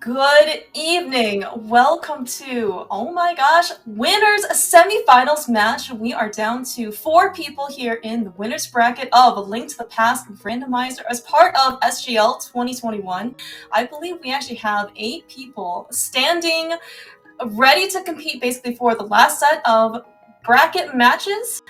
Good evening. Welcome to, oh my gosh, winners semifinals match. We are down to 4 people here in the winners bracket of A Link to the Past Randomizer as part of SGL 2021. I believe we actually have 8 people standing ready to compete basically for the last set of bracket matches.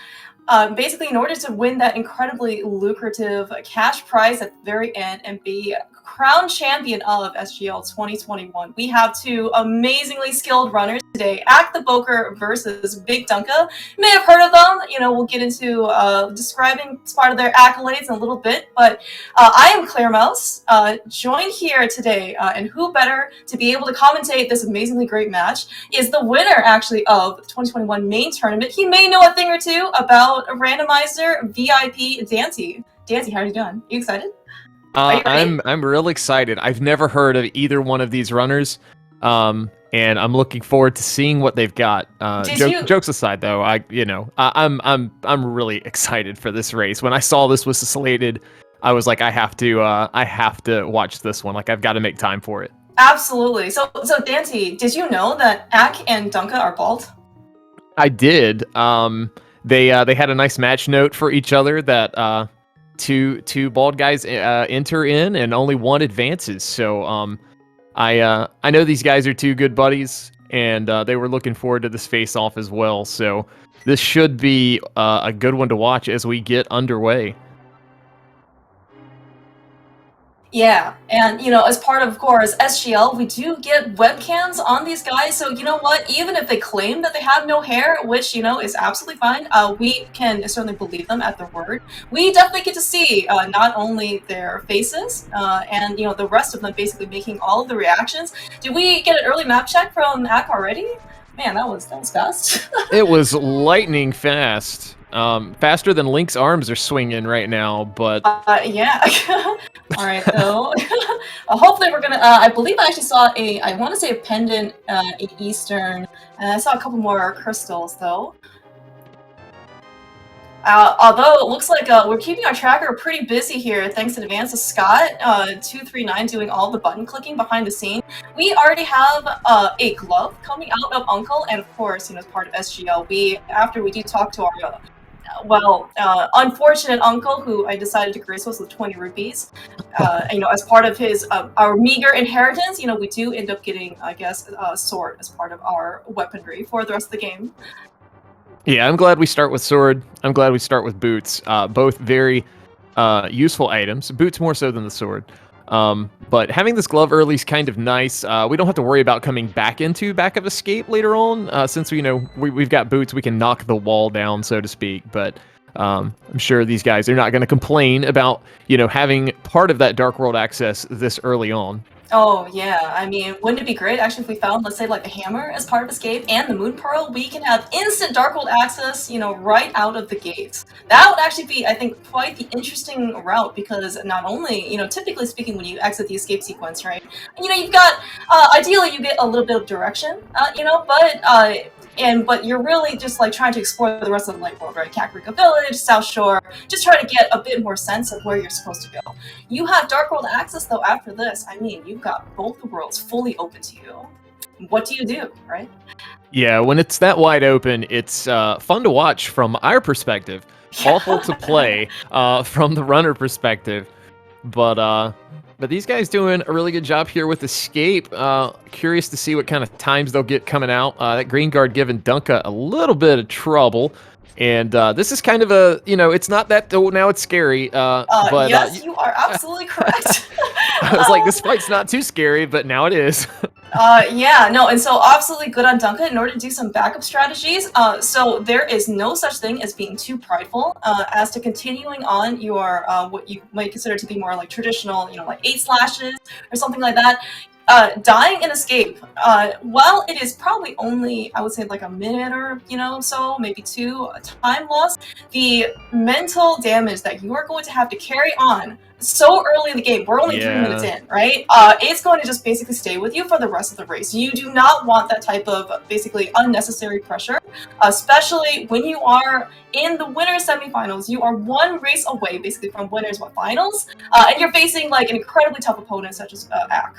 Basically, in order to win that incredibly lucrative cash prize at the very end and be crowned champion of SGL 2021, we have 2 amazingly skilled runners today, Acktheboker versus BigDunka. You may have heard of them. We'll get into describing part of their accolades in a little bit, but I am Claire Mouse, joined here today, and who better to be able to commentate this amazingly great match is the winner, actually, of the 2021 main tournament. He may know a thing or two about Randomizer VIP, Dancy. Dancy, how are you doing? You excited? I'm real excited. I've never heard of either one of these runners, and I'm looking forward to seeing what they've got. Jokes aside, though, I'm really excited for this race. When I saw this was slated, I was like, I have to watch this one. Like, I've got to make time for it. Absolutely. So Dancy, did you know that Ack and Dunka are bald? I did. They had a nice match note for each other that two bald guys enter in and only one advances. So I know these guys are 2 good buddies, and they were looking forward to this face-off as well. So this should be a good one to watch as we get underway. Yeah, and as part of course, SGL, we do get webcams on these guys, so you know what, even if they claim that they have no hair, which, is absolutely fine, we can certainly believe them at their word. We definitely get to see not only their faces, and, the rest of them basically making all of the reactions. Did we get an early map check from Ack already? Man, that was fast. It was lightning fast. Faster than Link's arms are swinging right now, but... yeah. All right, so hopefully we're gonna, I believe I actually saw I want to say a pendant in Eastern, and I saw a couple more crystals, though. Although it looks like we're keeping our tracker pretty busy here, thanks in advance to Scott, 239 doing all the button clicking behind the scene. We already have a glove coming out of Uncle, and of course, as part of SGL, after we do talk to our unfortunate uncle, who I decided to grace us with 20 rupees. As part of his our meager inheritance, we do end up getting, I guess, a sword as part of our weaponry for the rest of the game. Yeah, I'm glad we start with sword. I'm glad we start with boots. Both very useful items. Boots more so than the sword. But having this glove early is kind of nice. We don't have to worry about coming back into back of escape later on, since we've got boots. We can knock the wall down, so to speak. But I'm sure these guys are not going to complain about having part of that Dark World access this early on. Oh yeah, I mean, wouldn't it be great actually if we found, let's say, like the hammer as part of Escape and the Moon Pearl? We can have instant Dark World access, right out of the gates. That would actually be, I think, quite the interesting route, because not only, typically speaking, when you exit the escape sequence, right, you've got, ideally you get a little bit of direction, but you're really just like trying to explore the rest of the light world, right? Kakariko Village, South Shore, just try to get a bit more sense of where you're supposed to go. You have Dark World access, though, after this. I mean, you've got both the worlds fully open to you. What do you do, right? Yeah, when it's that wide open, it's fun to watch from our perspective. Awful to play from the runner perspective. But these guys doing a really good job here with Escape. Curious to see what kind of times they'll get coming out. That green guard giving Dunka a little bit of trouble. And this is kind of a, it's not that, oh, now it's scary. But yes, you are absolutely correct. I was like, this fight's not too scary, but now it is. Yeah, no, and so absolutely good on Dunka in order to do some backup strategies. So there is no such thing as being too prideful as to continuing on your what you might consider to be more like traditional, like 8 slashes or something like that. Dying in Escape, while it is probably only, I would say, like a minute or, so, maybe 2 time loss, the mental damage that you are going to have to carry on so early in the game, we're only 3 minutes in, right? It's going to just basically stay with you for the rest of the race. You do not want that type of basically unnecessary pressure, especially when you are in the winners semifinals. You are 1 race away basically from winners finals, and you're facing like an incredibly tough opponent such as Ack.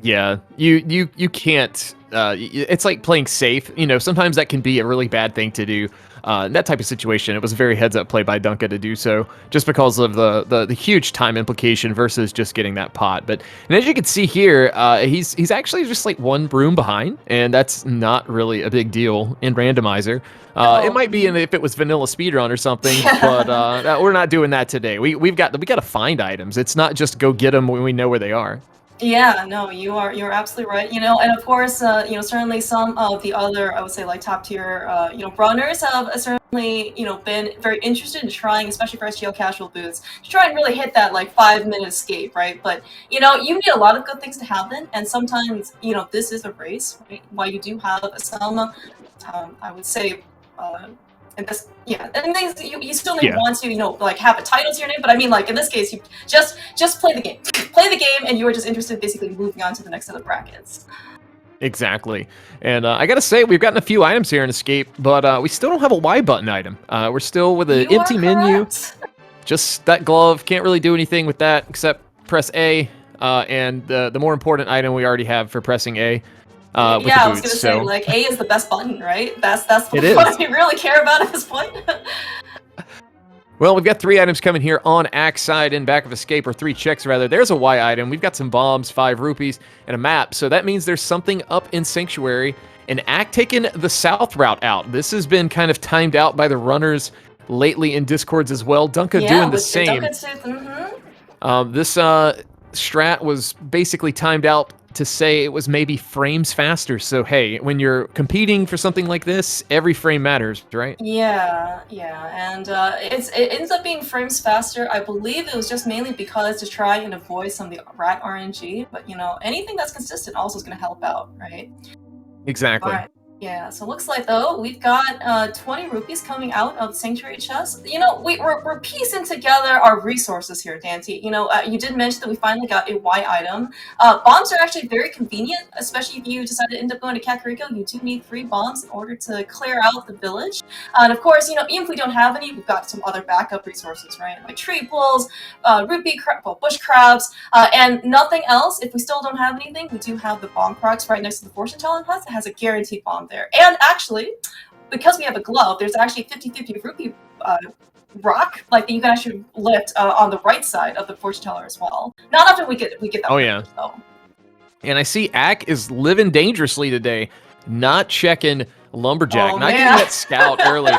Yeah, you can't. It's like playing safe. You know, sometimes that can be a really bad thing to do. In that type of situation, it was a very heads-up play by Dunka to do so, just because of the huge time implication versus just getting that pot. But and as you can see here, he's actually just like one broom behind, and that's not really a big deal in Randomizer. It might be if it was vanilla speedrun or something, but we're not doing that today. We got to find items. It's not just go get them when we know where they are. Yeah, no, you're absolutely right. You know, and of course, you know, certainly some of the other, I would say, like top tier, you know, runners have certainly, you know, been very interested in trying, especially for SGL casual boots, to try and really hit that like 5-minute escape, right? But you know, you need a lot of good things to happen, and sometimes, you know, this is a race, right? While you do have some, I would say, and this, yeah, and things you still may want to, you know, like have a title to your name, but I mean, like in this case, you just play the game, play the game, and you are just interested, in basically moving on to the next set of brackets. Exactly, and I gotta say, we've gotten a few items here in Escape, but we still don't have a Y button item. We're still with an empty menu. Just that glove, can't really do anything with that except press A, and the more important item we already have for pressing A. Yeah, with I was gonna say, like, A is the best button, right? That's what we really care about at this point. Well, we've got 3 items coming here on Axe side and back of Escape, or 3 checks rather. There's a Y item. We've got some bombs, 5 rupees, and a map. So that means there's something up in Sanctuary, and Ack taking the south route out. This has been kind of timed out by the runners lately in Discords as well. Dunka doing the same. This strat was basically timed out to say it was maybe frames faster. So hey, when you're competing for something like this, every frame matters, right? Yeah, and it ends up being frames faster. I believe it was just mainly because to try and avoid some of the rat RNG, but you know, anything that's consistent also is going to help out, right? Exactly. All right. Yeah, so it looks like, though, we've got 20 rupees coming out of the Sanctuary chest. You know, we're piecing together our resources here, Dante. You know, you did mention that we finally got a Y item. Bombs are actually very convenient, especially if you decide to end up going to Kakariko. You do need 3 bombs in order to clear out the village. And of course, you know, even if we don't have any, we've got some other backup resources, right? Like tree pulls, bush crabs, and nothing else. If we still don't have anything, we do have the bomb crocs right next to the fortune telling hut. It has a guaranteed bomb there. And actually, because we have a glove, there's actually 50-50 rupee rock like that you can actually lift on the right side of the fortune teller as well. Not often we get that. Oh yeah. Though. And I see Ack is living dangerously today, not checking lumberjack, not getting that scout early.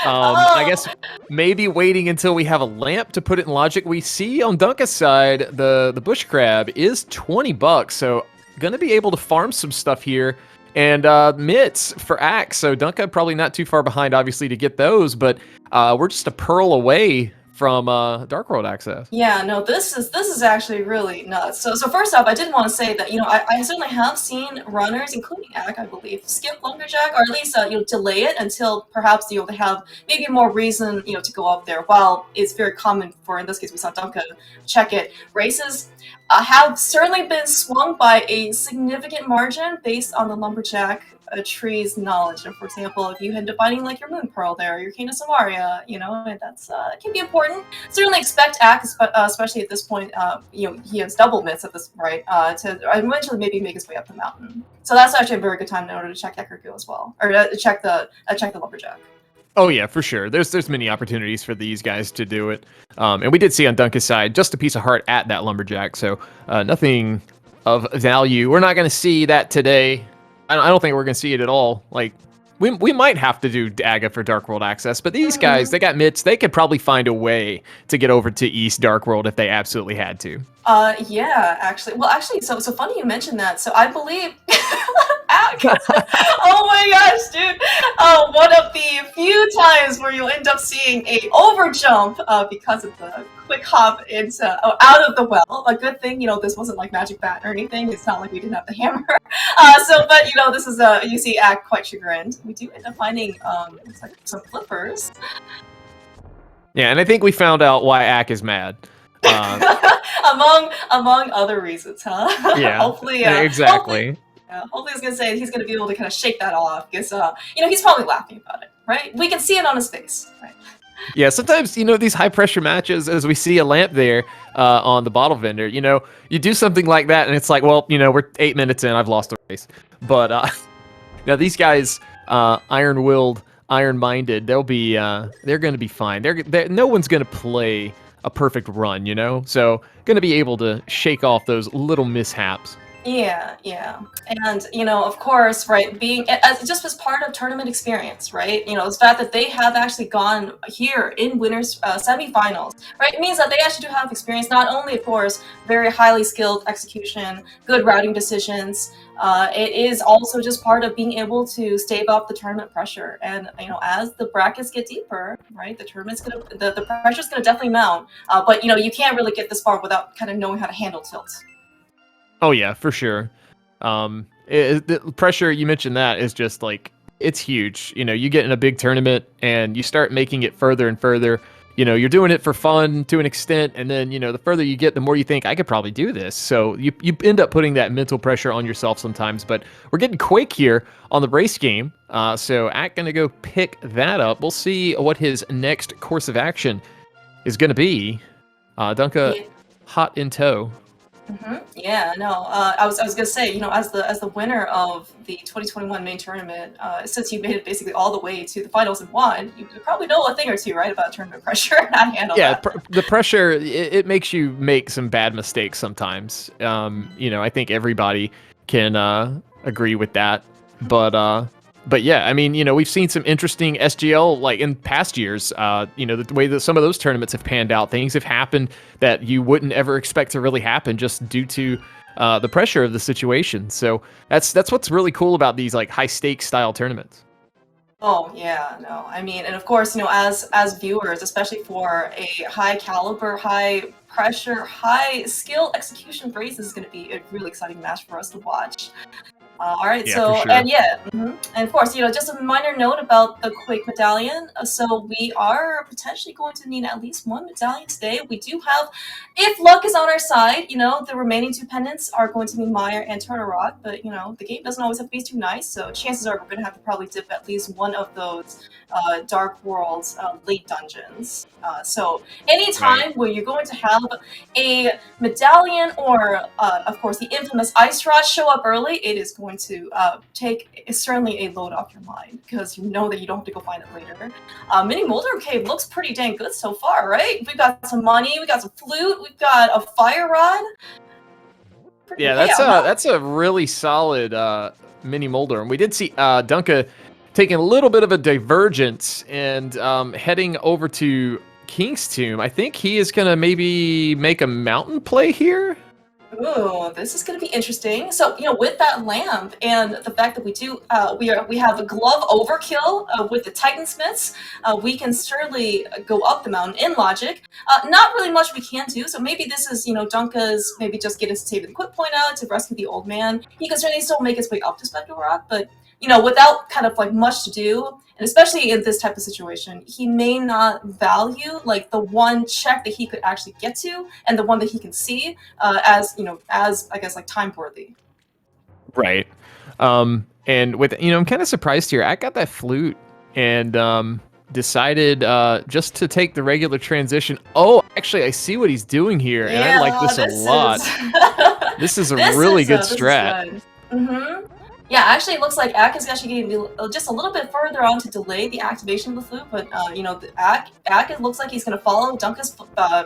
I guess maybe waiting until we have a lamp to put it in logic. We see on Dunka's side the bush crab is $20, so gonna be able to farm some stuff here. And mitts for Axe, so Dunka probably not too far behind, obviously, to get those, but we're just a pearl away from Dark World access. Yeah, no, this is actually really nuts. So first off, I did want to say that, you know, I certainly have seen runners, including Ack, I believe, skip lumberjack, or at least you know, delay it until perhaps you know they have maybe more reason, you know, to go up there. While it's very common for, in this case, we saw Dunka check it. Races have certainly been swung by a significant margin based on the lumberjack tree's knowledge. And for example, if you end up finding like your moon pearl there, or your Kena Samaria, you know, and that's can be important. Certainly expect Ack, especially at this point, you know, he has double mitts at this right, to eventually maybe make his way up the mountain. So that's actually a very good time in order to check Kakariko as well, or check the lumberjack. Oh yeah, for sure. There's many opportunities for these guys to do it, and we did see on Dunka's side just a piece of heart at that lumberjack. So nothing of value. We're not going to see that today. I don't think we're going to see it at all. Like we might have to do Daga for Dark World access, but these guys, they got mitts. They could probably find a way to get over to East Dark World if they absolutely had to. Yeah, actually. Well, actually, so funny you mentioned that. So I believe, oh my gosh, dude! One of the few times where you'll end up seeing a overjump because of the quick hop into out of the well. A good thing, you know, this wasn't like magic bat or anything. It's not like we didn't have the hammer. But you know, this is you see Ack quite chagrined. We do end up finding it's like some flippers. Yeah, and I think we found out why Ack is mad. Among other reasons, huh? Yeah. Hopefully, exactly. Hopefully, I was gonna say he's gonna be able to kind of shake that off because you know, he's probably laughing about it, right? We can see it on his face, right? Yeah, sometimes, these high pressure matches, as we see a lamp there on the bottle vendor, you do something like that and it's like, well, we're 8 minutes in, I've lost the race. But now these guys, iron-willed, iron-minded, they're going to be fine. No one's going to play a perfect run, So going to be able to shake off those little mishaps. Yeah, yeah. And, of course, right, being just as part of tournament experience, right? The fact that they have actually gone here in winners semifinals, right? It means that they actually do have experience, not only, of course, very highly skilled execution, good routing decisions. It is also just part of being able to stave off the tournament pressure. And, as the brackets get deeper, right, the pressure's gonna definitely mount. But, you can't really get this far without kind of knowing how to handle tilt. Oh yeah, for sure. The pressure, you mentioned that, is just like, it's huge. You get in a big tournament and you start making it further and further. You're doing it for fun to an extent, and then the further you get, the more you think, I could probably do this. So you end up putting that mental pressure on yourself sometimes. But we're getting Quake here on the race game, so Ack gonna go pick that up. We'll see what his next course of action is gonna be. Dunka, Yeah. hot in tow. Yeah, no. I was gonna say, as the winner of the 2021 main tournament, since you made it basically all the way to the finals and won, you probably know a thing or two, right, about tournament pressure and how to handle that. The pressure, it makes you make some bad mistakes sometimes. I think everybody can agree with that. But yeah, I mean, we've seen some interesting SGL like in past years. The way that some of those tournaments have panned out, things have happened that you wouldn't ever expect to really happen just due to the pressure of the situation. So that's what's really cool about these like high stakes style tournaments. Oh yeah, no. I mean, and of course, as viewers, especially for a high caliber, high pressure, high skill execution race, this is going to be a really exciting match for us to watch. All right, Yeah, so, for sure. and yeah, and of course, just a minor note about the Quake medallion. So we are potentially going to need at least one medallion today. We do have, if luck is on our side, the remaining 2 pendants are going to be Mire and Turtle Rock, but, the game doesn't always have to be too nice, so chances are we're going to have to probably dip at least one of those Dark Worlds late dungeons. So anytime where you're going to have a medallion or, of course, the infamous Ice Rod show up early, it is going to take certainly a load off your mind, because you know that you don't have to go find it later. Mini Molder Cave looks pretty dang good so far, right? We've got some money, we got some flute, we've got a fire rod. Yeah, that's a really solid mini Molder. And we did see Dunka taking a little bit of a divergence and heading over to King's Tomb. I think he is going to maybe make a mountain play here. Ooh, this is going to be interesting. So, with that lamp and the fact that we have a glove overkill with the Titansmiths, we can certainly go up the mountain in logic. Not really much we can do. So maybe this is, Dunka's maybe just get his save and quit point out to rescue the old man. He can certainly still make his way up to Spectral Rock, but without kind of like much to do, and especially in this type of situation, he may not value like the one check that he could actually get to and the one that he can see as I guess like time worthy. Right. And with I'm kind of surprised here. I got that flute and decided just to take the regular transition. Oh, actually, I see what he's doing here, and I like this a lot. This is a really good strat. Yeah, actually, it looks like Ack is actually getting just a little bit further on to delay the activation of the flute, but Ack, it looks like he's going to follow Dunka's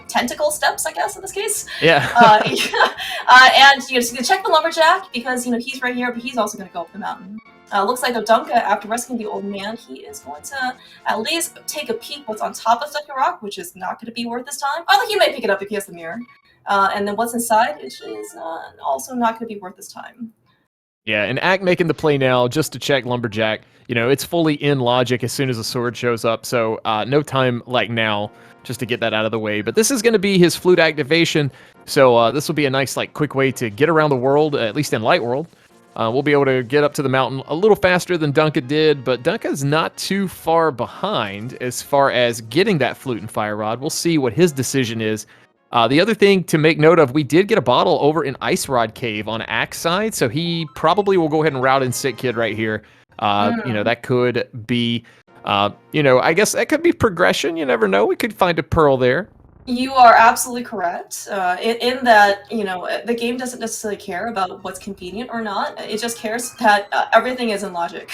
tentacle steps, I guess, in this case. Yeah. And he's going to check the lumberjack because he's right here, but he's also going to go up the mountain. Looks like Dunka, after rescuing the old man, he is going to at least take a peek what's on top of Second Rock, which is not going to be worth his time. Although he might pick it up if he has the mirror. And then what's inside, which is also not going to be worth his time. Yeah, and Ack making the play now just to check Lumberjack. It's fully in logic as soon as the sword shows up, so no time like now just to get that out of the way. But this is going to be his flute activation, so this will be a nice quick way to get around the world, at least in Light World. We'll be able to get up to the mountain a little faster than Dunka did, but Dunka's not too far behind as far as getting that flute and fire rod. We'll see what his decision is. The other thing to make note of, we did get a bottle over in Ice Rod Cave on Ack's side, so he probably will go ahead and route in Sick Kid right here. That could be You know, I guess that could be progression. You never know. We could find a pearl there. You are absolutely correct. In that, you know, the game doesn't necessarily care about what's convenient or not. It just cares that everything is in logic.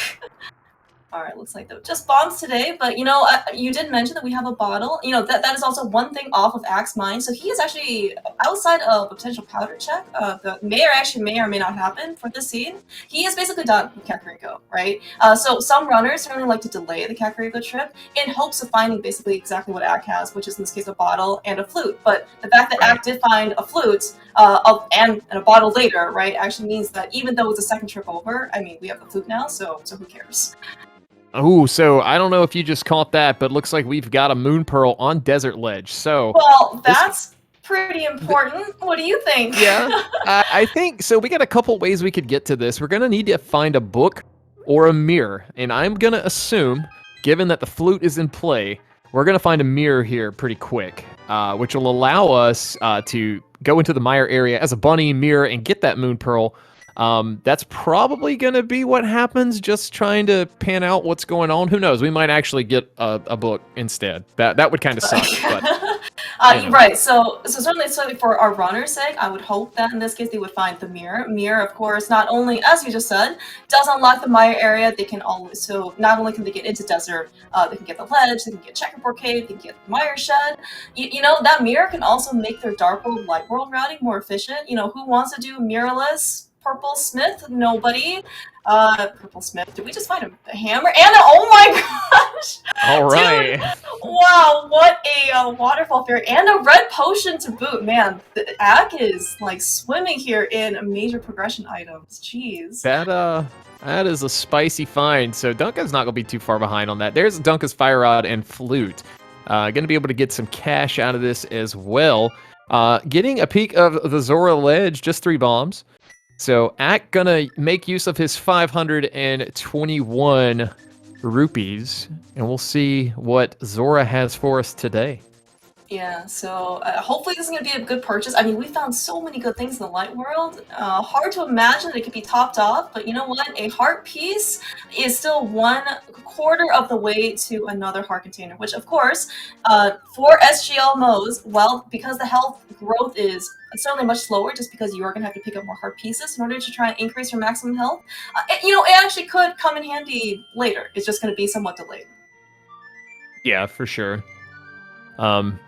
All right, looks like that just bombs today, but you know, you did mention that we have a bottle. You know, that is also one thing off of Ack's mind. So he is actually outside of a potential powder check. The mayor actually may or may not happen for this scene. He is basically done with Kakariko, right? So some runners certainly like to delay the Kakariko trip in hopes of finding basically exactly what Ack has, which is in this case a bottle and a flute. But the fact that Ack did find a flute and a bottle later, right, actually means that even though it's a second trip over, I mean, we have the flute now, so who cares? Oh, so I don't know if you just caught that, but looks like we've got a moon pearl on Desert Ledge. So, well, that's pretty important. What do you think? Yeah, I think so. We got a couple ways we could get to this. We're gonna need to find a book or a mirror, and I'm gonna assume, given that the flute is in play, we're gonna find a mirror here pretty quick, which will allow us to go into the Mire area as a bunny mirror and get that moon pearl. That's probably going to be what happens, just trying to pan out what's going on. Who knows? We might actually get a book instead. That would kind of suck. But, right. So certainly for our runner's sake, I would hope that in this case they would find the mirror. Mirror, of course, not only, as you just said, does unlock the Mire area, they can also, not only can they get into desert, they can get the ledge, they can get checkerboard cave, they can get the Mire shed. You know, that mirror can also make their dark world, light world routing more efficient. You know, who wants to do mirrorless Purple Smith? Nobody. Purple Smith. Did we just find a hammer? And oh my gosh! All right. Dude, wow, what a waterfall fairy. And a red potion to boot. Man, the Ack is like swimming here in major progression items. Jeez. That is a spicy find. So Dunka's not going to be too far behind on that. There's Dunka's Fire Rod and Flute. Going to be able to get some cash out of this as well. Getting a peek of the Zora ledge, just 3 bombs. So Ack gonna make use of his 521 rupees, and we'll see what Zora has for us today. Yeah, so hopefully this is going to be a good purchase. I mean, we found so many good things in the light world. Hard to imagine that it could be topped off, but you know what? A heart piece is still 1/4 of the way to another heart container, which of course, for SGL modes, well, because the health growth is certainly much slower, just because you are going to have to pick up more heart pieces in order to try and increase your maximum health. You know, it actually could come in handy later. It's just going to be somewhat delayed. Yeah, for sure.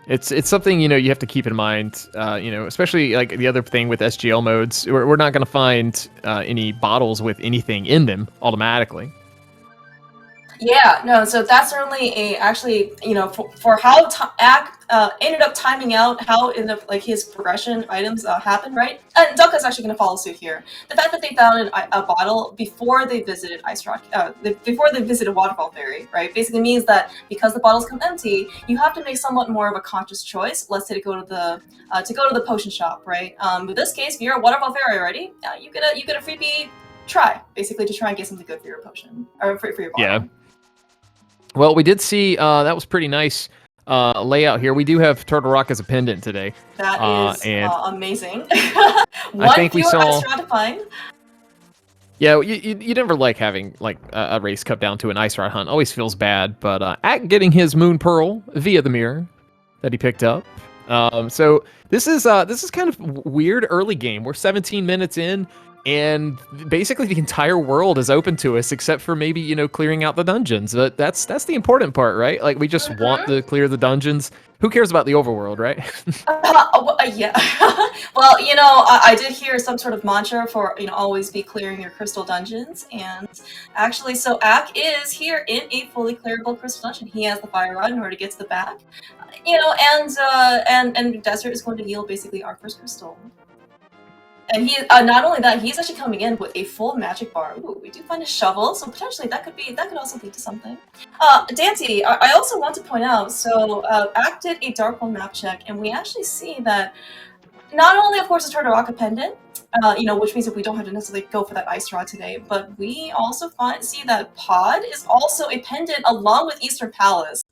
It's something, you know, you have to keep in mind, you know, especially like the other thing with SGL modes, we're not going to find any bottles with anything in them automatically. Yeah, no, so that's certainly actually, you know, for how Ack ended up timing out how like his progression items happened, right? And Dunka's actually going to follow suit here. The fact that they found a bottle before they visited Ice Rock, before they visited Waterfall Fairy, right, basically means that because the bottles come empty, you have to make somewhat more of a conscious choice. Let's say to go to the potion shop, right? In this case, if you're a Waterfall Fairy already, you get a freebie try, basically, to try and get something good for your potion or for your bottle. Yeah. Well, we did see that was pretty nice layout here. We do have Turtle Rock as a pendant today. That is amazing. I think we saw. To find. Yeah, you never like having like a race cut down to an ice rod hunt. Always feels bad. But Ack getting his moon pearl via the mirror that he picked up. So this is kind of weird early game. We're 17 minutes in. And basically the entire world is open to us, except for maybe, you know, clearing out the dungeons. But that's the important part, right? Like, we just want to clear the dungeons. Who cares about the overworld, right? Yeah. Well, you know, I did hear some sort of mantra for, you know, always be clearing your crystal dungeons. And actually, so Ack is here in a fully clearable crystal dungeon. He has the fire rod in order to get to the back. You know, and Desert is going to yield basically our first crystal. And he not only that, he's actually coming in with a full magic bar. Ooh, we do find a shovel, so potentially that could also lead to something. Dante, I also want to point out, so Ack did a dark hole map check, and we actually see that not only, of course, is Turtle Rock a pendant, you know, which means that we don't have to necessarily go for that ice rod today, but we also see that Pod is also a pendant along with Eastern Palace.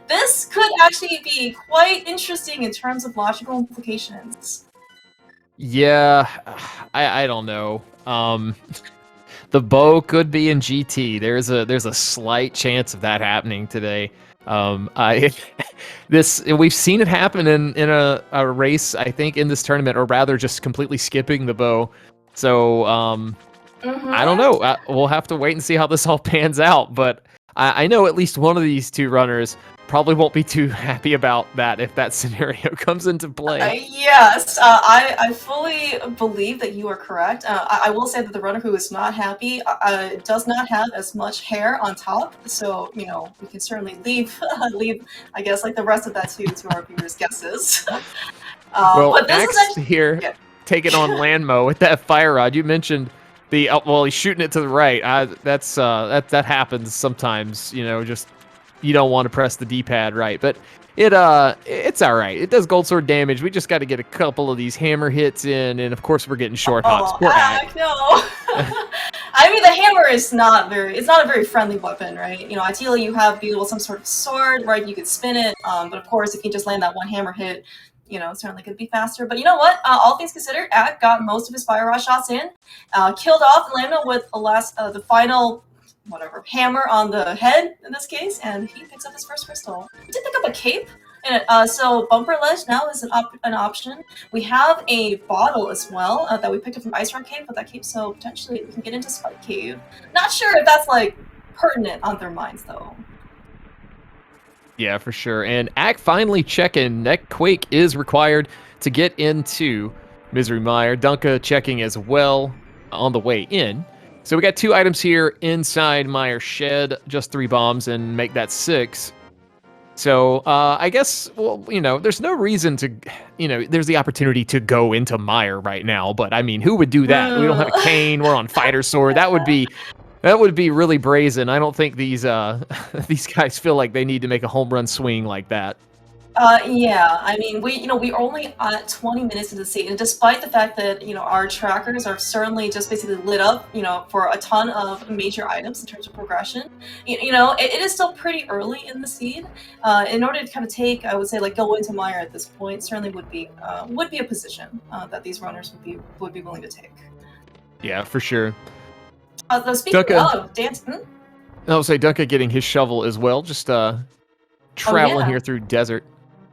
This could actually be quite interesting in terms of logical implications. Yeah, I don't know. the bow could be in GT. There's a slight chance of that happening today. I we've seen it happen in a race, I think, in this tournament, or rather just completely skipping the bow. So I don't know. We'll have to wait and see how this all pans out. But I know at least one of these two runners probably won't be too happy about that if that scenario comes into play. Yes, I fully believe that you are correct. I will say that the runner who is not happy does not have as much hair on top, so we can certainly leave, I guess, like the rest of that to our viewers' guesses. Well, but this Axe is actually here taking on Landmo with that fire rod. You mentioned the well, he's shooting it to the right. That happens sometimes. Just you don't want to press the D-pad right, but it's all right. It does gold sword damage. We just got to get a couple of these hammer hits in, and of course we're getting short hops. Poor Ack. No. I mean, the hammer is not a very friendly weapon, right? Ideally you have be able some sort of sword, right? You could spin it, but of course if you just land that one hammer hit, it's certainly going to be faster. But you know what? All things considered, Ack got most of his fire rod shots in, killed off Lambda with the final hammer on the head in this case, and he picks up his first crystal. He did pick up a cape, and so bumper ledge now is an option. We have a bottle as well that we picked up from Ice Rock Cave with that cape, so potentially we can get into Spike Cave. Not sure if that's pertinent on their minds though. Yeah, for sure. And Ack finally checking. Neck Quake is required to get into Misery Mire. Dunka checking as well on the way in. So we got 2 items here inside Mire Shed, just 3 bombs, and make that 6. So I guess, well, there's no reason to, there's the opportunity to go into Mire right now. But I mean, who would do that? We don't have a cane. We're on Fighter Sword. That would be really brazen. I don't think these these guys feel like they need to make a home run swing like that. Yeah, I mean, we're only at 20 minutes into the season, and despite the fact that, our trackers are certainly just basically lit up, for a ton of major items in terms of progression, it is still pretty early in the seed. In order to kind of take, I would say, go into Mire at this point, certainly would be a position that these runners would be willing to take. Yeah, for sure. Speaking of dance, I'll say Dunka getting his shovel as well, just traveling here through desert.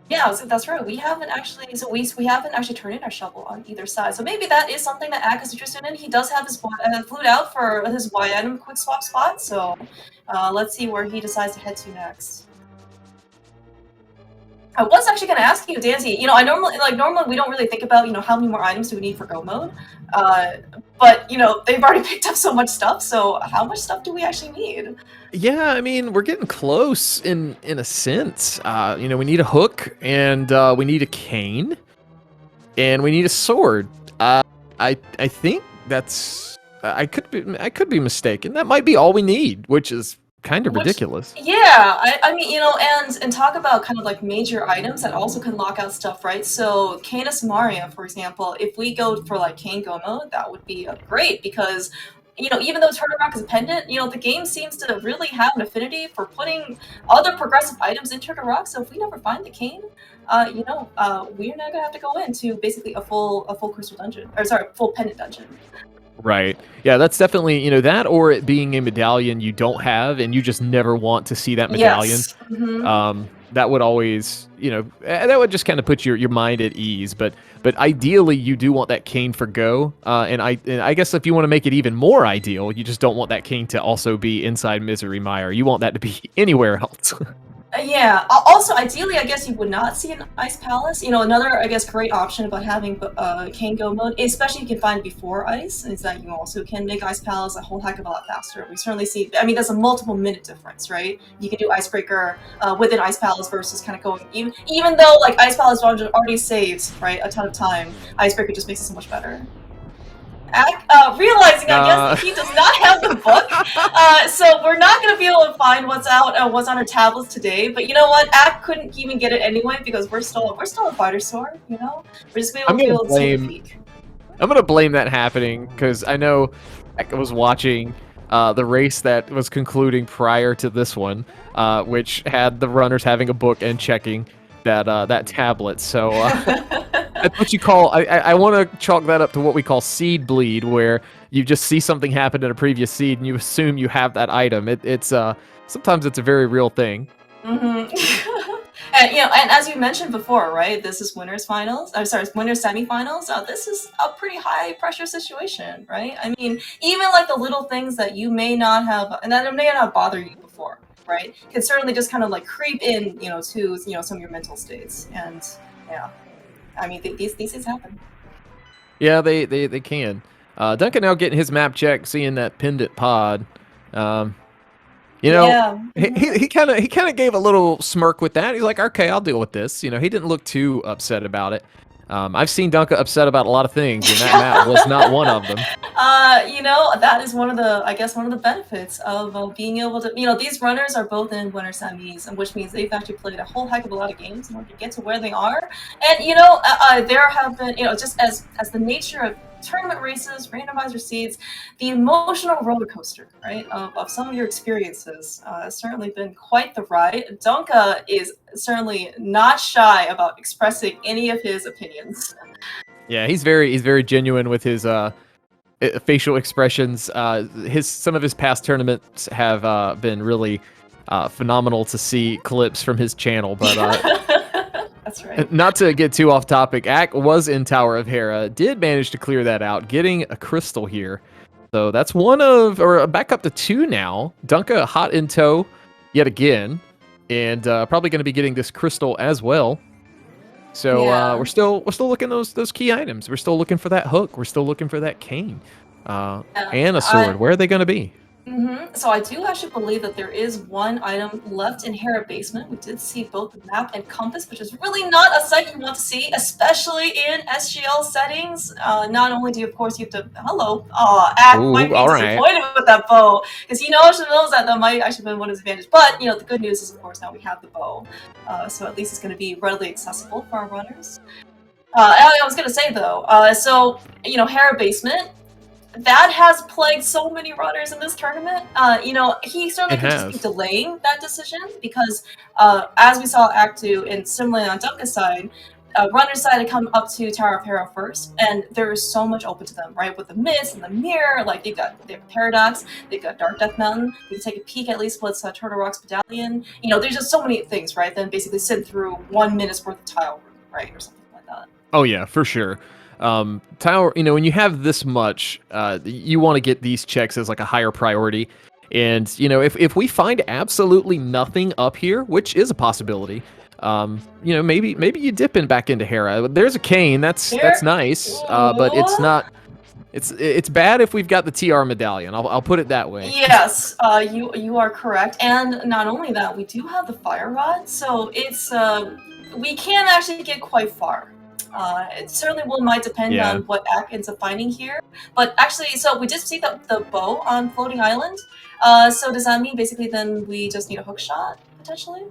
Yeah, that's right. We haven't actually turned in our shovel on either side. So maybe that is something that Ack is interested in. He does have his flute out for his Y item quick swap spot. So let's see where he decides to head to next. I was actually going to ask you, Danzy. I normally we don't really think about how many more items do we need for go mode, but they've already picked up so much stuff. So how much stuff do we actually need? Yeah, I mean we're getting close in a sense. We need a hook, and we need a cane, and we need a sword. I think that's I could be mistaken. That might be all we need, which is kind of ridiculous. Yeah, I mean, and talk about kind of major items that also can lock out stuff, right? So Canis Maria, for example, if we go for Cane Go mode, that would be great because even though Turtle Rock is a pendant, the game seems to really have an affinity for putting other progressive items in Turtle Rock. So if we never find the cane, we're not gonna have to go into basically a full crystal dungeon, or sorry, full pendant dungeon. Right. Yeah, that's definitely, that, or it being a medallion you don't have and you just never want to see that medallion. Yes. Mm-hmm. That would always, that would just kind of put your mind at ease. But ideally, you do want that cane for go. And I guess if you want to make it even more ideal, you just don't want that cane to also be inside Misery Mire. You want that to be anywhere else. Yeah. Also, ideally, I guess you would not see an Ice Palace. Another, I guess, great option about having Cane Go mode, especially if you can find before Ice, is that you also can make Ice Palace a whole heck of a lot faster. We certainly see, I mean, there's a multiple minute difference, right? You can do Icebreaker within Ice Palace versus kind of going, even though, Ice Palace already saves, right, a ton of time, Icebreaker just makes it so much better. Realizing, I guess, that he does not have the book, so we're not going to be able to find what's on our tablets today. But you know what? Ack couldn't even get it anyway because we're still a fighter sword. We're just going to be able to see the peak. I'm going to blame that happening because I know Ack was watching the race that was concluding prior to this one, which had the runners having a book and checking that tablet. So That's what you call. I want to chalk that up to what we call seed bleed, where you just see something happen in a previous seed and you assume you have that item. It's sometimes it's a very real thing. And and as you mentioned before, right? This is winners finals. I'm sorry, winners semifinals. This is a pretty high pressure situation, right? I mean, even like the little things that you may not have, and that may not bother you before, right? Can certainly just kind of like creep in, to some of your mental states, and yeah, I mean these things happen. Yeah, they can. Duncan now getting his map check, seeing that pendant pod. Yeah. He kind of gave a little smirk with that. He's like, okay, I'll deal with this. He didn't look too upset about it. I've seen Dunka upset about a lot of things, and that map was not one of them. That is one of the benefits of being able to, these runners are both in winter semis, which means they've actually played a whole heck of a lot of games in order to get to where they are. And there have been, just as the nature of tournament races, randomizer seeds, the emotional roller coaster, right, of some of your experiences has certainly been quite the ride. Dunka is certainly not shy about expressing any of his opinions. Yeah, he's very genuine with his facial expressions. Some of his past tournaments have been really phenomenal to see clips from his channel, but that's right. Not to get too off topic, Ack was in Tower of Hera, did manage to clear that out, getting a crystal here. So that's back up to 2 now. Dunka hot in tow yet again, and probably going to be getting this crystal as well. So Yeah. we're still looking those key items. We're still looking for that hook. We're still looking for that cane, and a sword. Where are they going to be? So I do actually believe that there is one item left in Hera basement. We did see both the map and compass, which is really not a sight you want to see, especially in SGL settings. Not only do you, of course, you have to Ack might be disappointed with that bow, because he knows that might actually be one of his advantages. But the good news is, of course, now we have the bow, so at least it's going to be readily accessible for our runners. I was going to say though, Hera basement. That has plagued so many runners in this tournament. He certainly could just be delaying that decision because, as we saw Act 2, and similarly on Dunka's side, runners decided to come up to Tower of Hera first, and there is so much open to them, right? With the Mist and the Mire, like they have Paradox, they've got Dark Death Mountain, they can take a peek at least what's Turtle Rock's Medallion. There's just so many things, right? Then basically sit through 1 minute's worth of tile room, right? Or something like that. Oh yeah, for sure. Tower, when you have this much, you want to get these checks as like a higher priority. And, if we find absolutely nothing up here, which is a possibility, maybe you dip in back into Hera. There's a cane, that's nice, but it's not. It's bad if we've got the TR medallion. I'll put it that way. Yes, you are correct. And not only that, we do have the fire rod, so it's we can actually get quite far. It certainly might depend on what Ack ends up finding here. But actually, so we did see the bow on Floating Island. So does that mean basically then we just need a hook shot, potentially?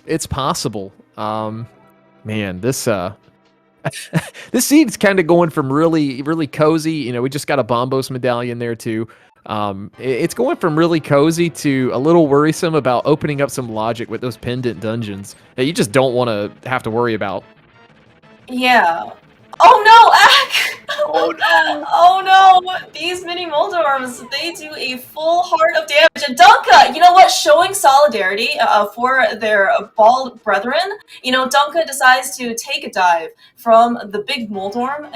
It's possible. Man, this this seed's kind of going from really, really cozy. We just got a Bombos medallion there too. It's going from really cozy to a little worrisome about opening up some logic with those pendant dungeons that you just don't want to have to worry about. Yeah. Oh no, Ack! Oh no! These mini Moldorms, they do a full heart of damage. And Dunka, you know what? Showing solidarity for their bald brethren, Dunka decides to take a dive from the big Moldorm.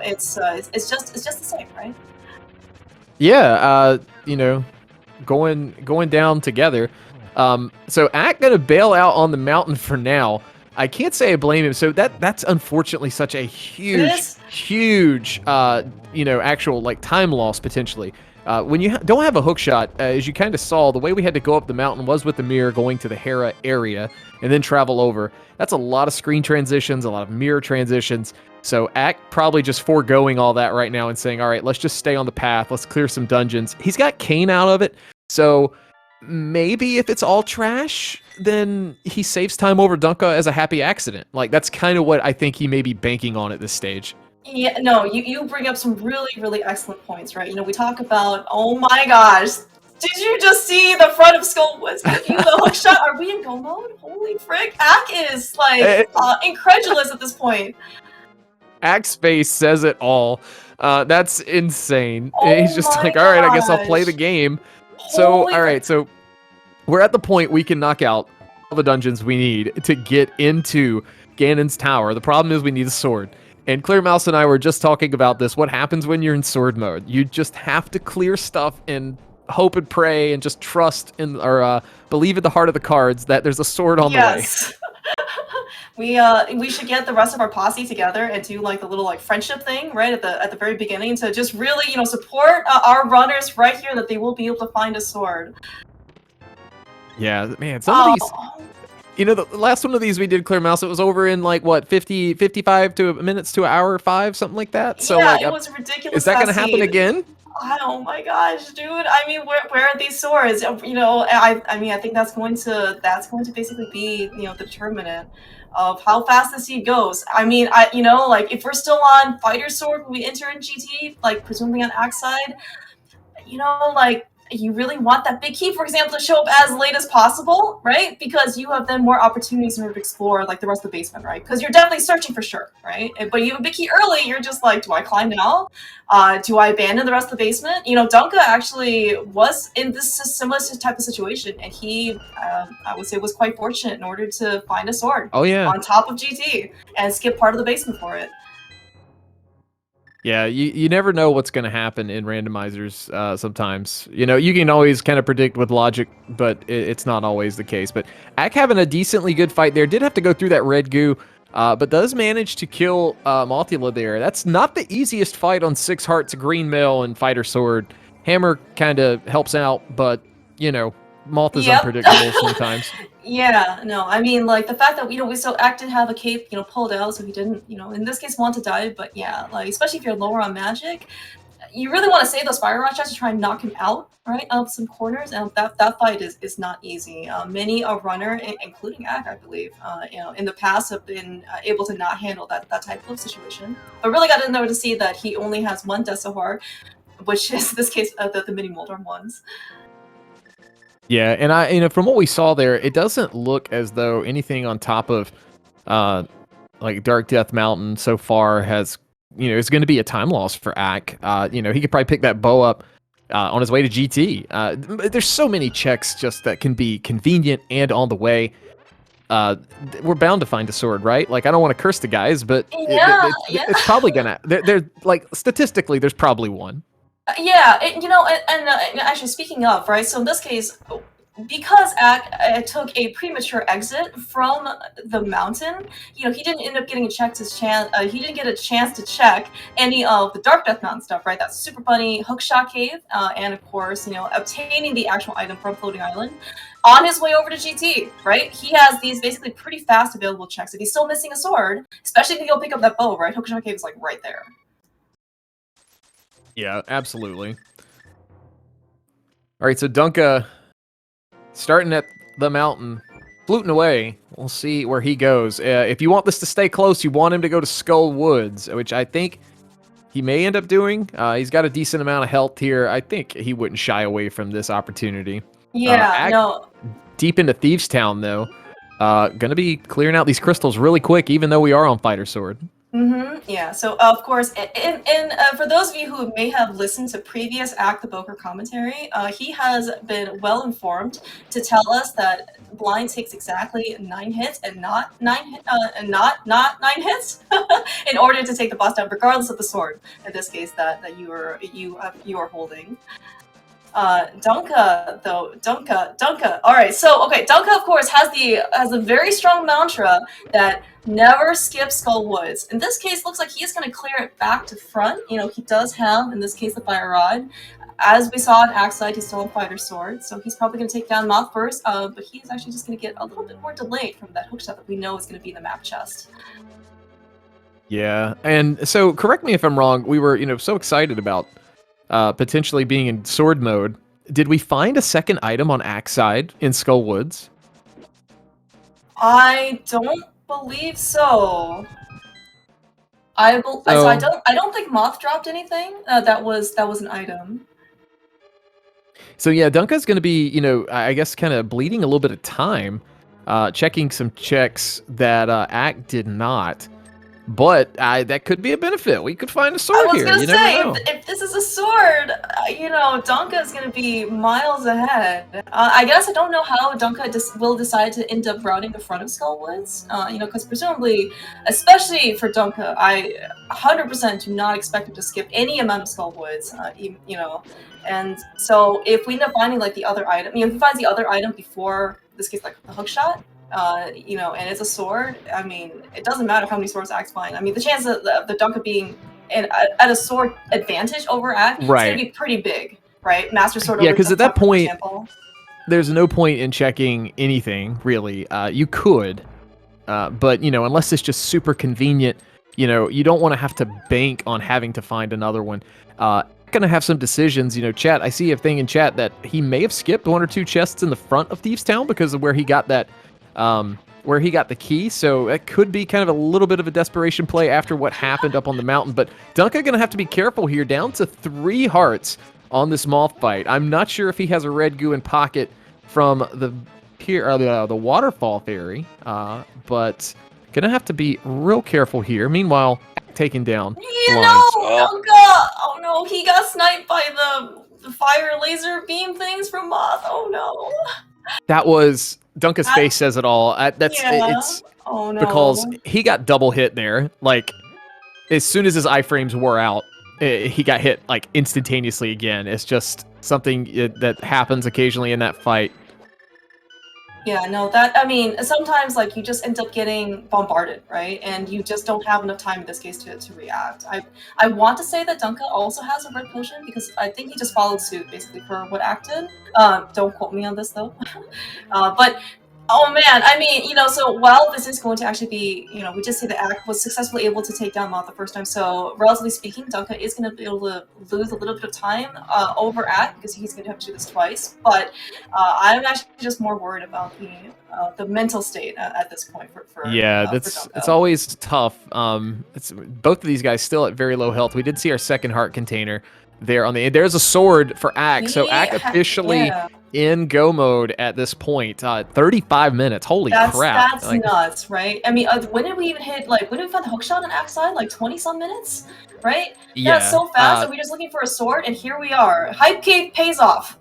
It's just the same, right? Yeah, going down together. So Ack gonna bail out on the mountain for now. I can't say I blame him. So that's unfortunately such a huge, actual like time loss potentially. When you don't have a hook shot, as you kind of saw, the way we had to go up the mountain was with the Mire going to the Hera area and then travel over. That's a lot of screen transitions, a lot of mirror transitions. So Ack probably just foregoing all that right now and saying, all right, let's just stay on the path. Let's clear some dungeons. He's got Kane out of it. So maybe if it's all trash, then he saves time over Dunka as a happy accident. Like, that's kind of what I think he may be banking on at this stage. Yeah, no, you bring up some really, really excellent points, right? We talk about, oh my gosh, Did you just see the front of Skullwoods picking the hook shot? Are we in go mode? Holy frick! Ack is like incredulous at this point. Ack's face says it all. That's insane. Oh He's just my like, all right, I guess I'll play the gosh. game. So, Holy all right, so we're at the point we can knock out all the dungeons we need to get into Ganon's tower. The problem is we need a sword. And Clear Mouse and I were just talking about this. What happens when you're in sword mode? You just have to clear stuff and hope and pray and just trust in or believe in the heart of the cards that there's a sword on the way. We should get the rest of our posse together and do like the little like friendship thing right at the very beginning to just really support our runners right here that they will be able to find a sword. Yeah, man, some of these. The last one of these we did Clear Mouse, it was over in like what 55 minutes to an hour 5, something like that. So yeah, like, it was ridiculous. Is that going to happen again? Oh my gosh, dude! I mean, where are these swords? I mean, I think that's going to basically be the determinant of how fast the seed goes. I mean, like if we're still on fighter sword when we enter in GT, like presumably on Axe side, like you really want that big key, for example, to show up as late as possible, right? Because you have then more opportunities in order to explore like the rest of the basement, right? Because you're definitely searching for sure, right? But you have a big key early, you're just like, do I climb now? Do I abandon the rest of the basement? Dunka actually was in this similar type of situation, and he, I would say, was quite fortunate in order to find a sword. Oh yeah. On top of GT and skip part of the basement for it. Yeah, you never know what's going to happen in randomizers sometimes. You can always kind of predict with logic, but it's not always the case. But Ack having a decently good fight there. Did have to go through that red goo, but does manage to kill Mothula there. That's not the easiest fight on 6 hearts, green mail, and fighter sword. Hammer kind of helps out, but, Moth is unpredictable sometimes. Yeah, no, I mean, like, the fact that, we still Ack did have a cape, pulled out, so he didn't, in this case, want to die, but yeah, like, especially if you're lower on magic, you really want to save those fire rod shots to try and knock him out, right, of some corners, and that fight is not easy. Many a runner, including Ack, I believe, in the past have been able to not handle that type of situation, but really got in there to see that he only has one Desohar, which is, in this case, the mini Moldorm ones. Yeah, and from what we saw there, it doesn't look as though anything on top of, like Dark Death Mountain so far has, is going to be a time loss for Ack. He could probably pick that bow up on his way to GT. There's so many checks just that can be convenient and on the way. We're bound to find a sword, right? Like, I don't want to curse the guys, but it's probably gonna. They're like statistically, there's probably one. Yeah, and actually speaking of, right, so in this case, because Ack took a premature exit from the mountain, he didn't end up getting he didn't get a chance to check any of the Dark Death Mountain stuff, right? That super funny hookshot cave, and of course, obtaining the actual item from Floating Island on his way over to GT, right? He has these basically pretty fast available checks. If he's still missing a sword, especially if you go pick up that bow, right? Hookshot cave is like right there. Yeah, absolutely. All right, so Dunka starting at the mountain, fluting away. We'll see where he goes. If you want this to stay close, you want him to go to Skull Woods, which I think he may end up doing. He's got a decent amount of health here. I think he wouldn't shy away from this opportunity. Yeah, no. Deep into Thieves Town, though. Gonna be clearing out these crystals really quick, even though we are on Fighter Sword. Yeah, so of course, and for those of you who may have listened to previous Acktheboker commentary, he has been well informed to tell us that blind takes exactly 9 hits and not 9 hits in order to take the boss down, regardless of the sword. In this case, that you are holding. Dunka though, Dunka. All right, so okay, Dunka of course has a very strong mantra that never skip Skull Woods. In this case, looks like he's going to clear it back to front. He does have, in this case, the fire rod. As we saw on Axe side, he's still on fighter sword, so he's probably going to take down Moth first. But he's actually just going to get a little bit more delayed from that hookshot that we know is going to be in the map chest. Yeah, and so correct me if I'm wrong. We were, so excited about potentially being in sword mode. Did we find a second item on Axe side in Skull Woods? I don't believe so. I don't think Moth dropped anything that was an item. So yeah, Dunka's going to be, I guess kind of bleeding a little bit of time, checking some checks that Act did not. But that could be a benefit. We could find a I sword was here. gonna You never say, know. if this is a sword, Dunka is gonna be miles ahead. I guess I don't know how Dunka will decide to end up routing the front of Skullwoods. Because presumably, especially for Dunka, I 100% do not expect him to skip any amount of Skullwoods. And so if we end up finding like the other item, if he finds the other item before this gets like the hook shot, and it's a sword. I mean, it doesn't matter how many swords Axe find. I mean, the chance of the Dunka being at a sword advantage over Axe is going to be pretty big, right? Master Sword Yeah, over because at that for point, example. there's no point in checking anything, really. You could, but, unless it's just super convenient, you don't want to have to bank on having to find another one. Gonna have some decisions, chat. I see a thing in chat that he may have skipped one or two chests in the front of Thieves Town because of where he got that, where he got the key. So that could be kind of a little bit of a desperation play after what happened up on the mountain. But Dunka gonna have to be careful here, down to 3 hearts on this moth fight. I'm not sure if he has a red goo in pocket from the the waterfall fairy, but gonna have to be real careful here. Meanwhile, taking down blinds. Dunka! Oh no, he got sniped by the fire laser beam things from Moth. Oh no. That was Dunka's face says it all. It's oh no. Because he got double hit there. Like as soon as his iframes wore out, he got hit like instantaneously again. It's just something that happens occasionally in that fight. Yeah, no, sometimes like you just end up getting bombarded, right? And you just don't have enough time in this case to react. I want to say that Dunka also has a red potion because I think he just followed suit basically for what Act did. Don't quote me on this though. But oh man, so while this is going to actually be, we just see that Act was successfully able to take down Moth the first time. So relatively speaking, Dunka is going to be able to lose a little bit of time over Act because he's going to have to do this twice. But I'm actually just more worried about the mental state at this point for it's always tough. It's both of these guys still at very low health. We did see our second heart container there on the end. There's a sword for Ack. So Ack officially in go mode at this point. 35 minutes. Holy crap. That's nuts, right? I mean, when did we even hit, when did we find the hook shot on Ack's side? Like 20-some minutes? Right? Yeah, it's so fast. We're just looking for a sword, and here we are. Hype Cave pays off.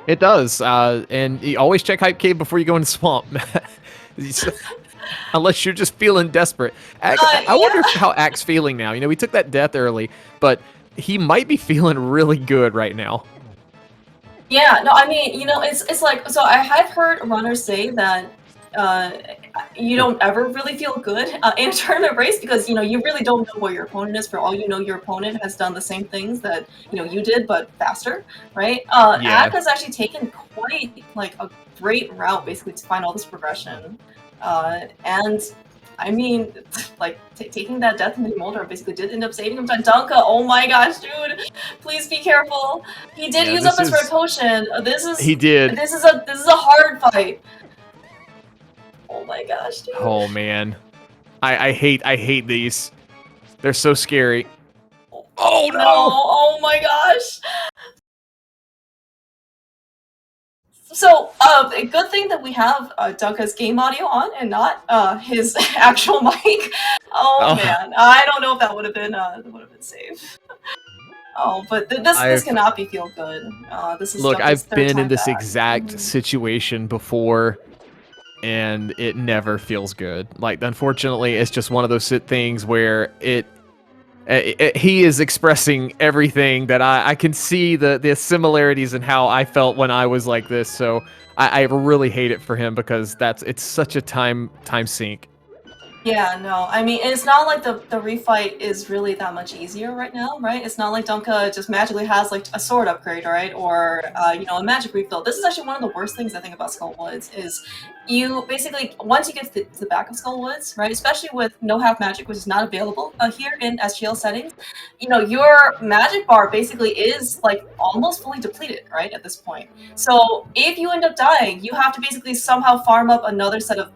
It does. And you always check Hype Cave before you go into Swamp. Unless you're just feeling desperate. I wonder how Ack's feeling now. We took that death early, but he might be feeling really good right now. Yeah, no, I mean, it's like, so I have heard runners say that you don't ever really feel good in a tournament race because, you really don't know where your opponent is. For all you know, your opponent has done the same things that, you did, but faster, right? Ack has actually taken quite, a great route, basically, to find all this progression. And I mean, taking that death in the Molder basically did end up saving him. Dunka, oh my gosh, dude, please be careful. He did use up his red potion. He did. This is a hard fight. Oh my gosh, dude. Oh man, I hate these. They're so scary. Oh no! Oh my gosh. So, a good thing that we have Dunka's game audio on and not his actual mic. Oh man, I don't know if that would have been safe. Oh, but this cannot be feel good. This is look. Dunka's I've been in back. this exact situation before, and it never feels good. Unfortunately, it's just one of those things where he is expressing everything that I can see the similarities in how I felt when I was like this. So I really hate it for him because it's such a time sink. Yeah, no, I mean, it's not like the refight is really that much easier right now, right? It's not like Dunka just magically has a sword upgrade, right? Or, a magic refill. This is actually one of the worst things I think about Skullwoods is you basically, once you get to the back of Skullwoods, right? Especially with no half magic, which is not available here in SGL settings, your magic bar basically is almost fully depleted, right? At this point. So if you end up dying, you have to basically somehow farm up another set of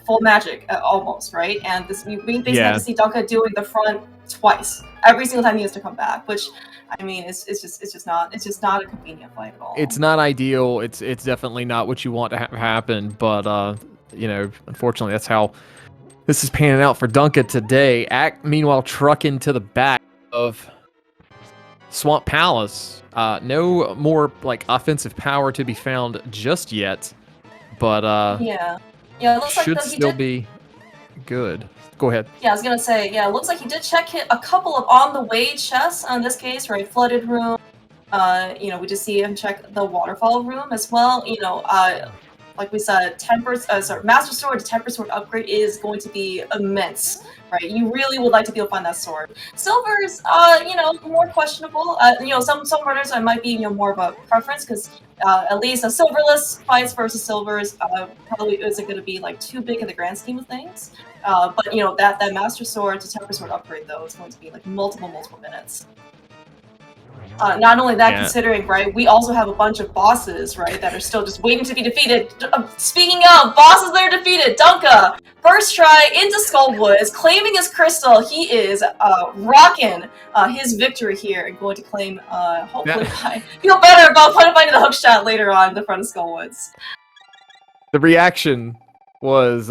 full magic almost, right? And we basically have to see Dunka doing the front twice. Every single time he has to come back, which, I mean, it's just not a convenient fight at all. It's not ideal. It's definitely not what you want to have happen. But you know, unfortunately, that's how this is panning out for Dunka today. Ack, meanwhile, trucking to the back of Swamp Palace. No more like offensive power to be found just yet, but yeah, it looks should like still be good. Go ahead. Yeah, I was gonna say, yeah, it looks like he did check hit a couple of on the way chests in this case, right? Flooded room. You know, we just see him check the waterfall room as well. You know, like we said, Master Sword to Temper Sword upgrade is going to be immense, right? You really would like to be able to find that sword. Silver's, you know, more questionable. You know, some runners might be, you know, more of a preference because at least a silverless fights versus silvers probably isn't going to be like too big in the grand scheme of things. But you know, that Master Sword to Temper Sword upgrade though is going to be like multiple minutes. Not only that, considering, right, we also have a bunch of bosses, right, that are still just waiting to be defeated. Speaking of bosses that are defeated, Dunka, first try into Skullwood, is claiming his crystal. He is rocking his victory here and going to claim, hopefully, feel better about finding the hook shot later on in the front of Skullwoods. The reaction was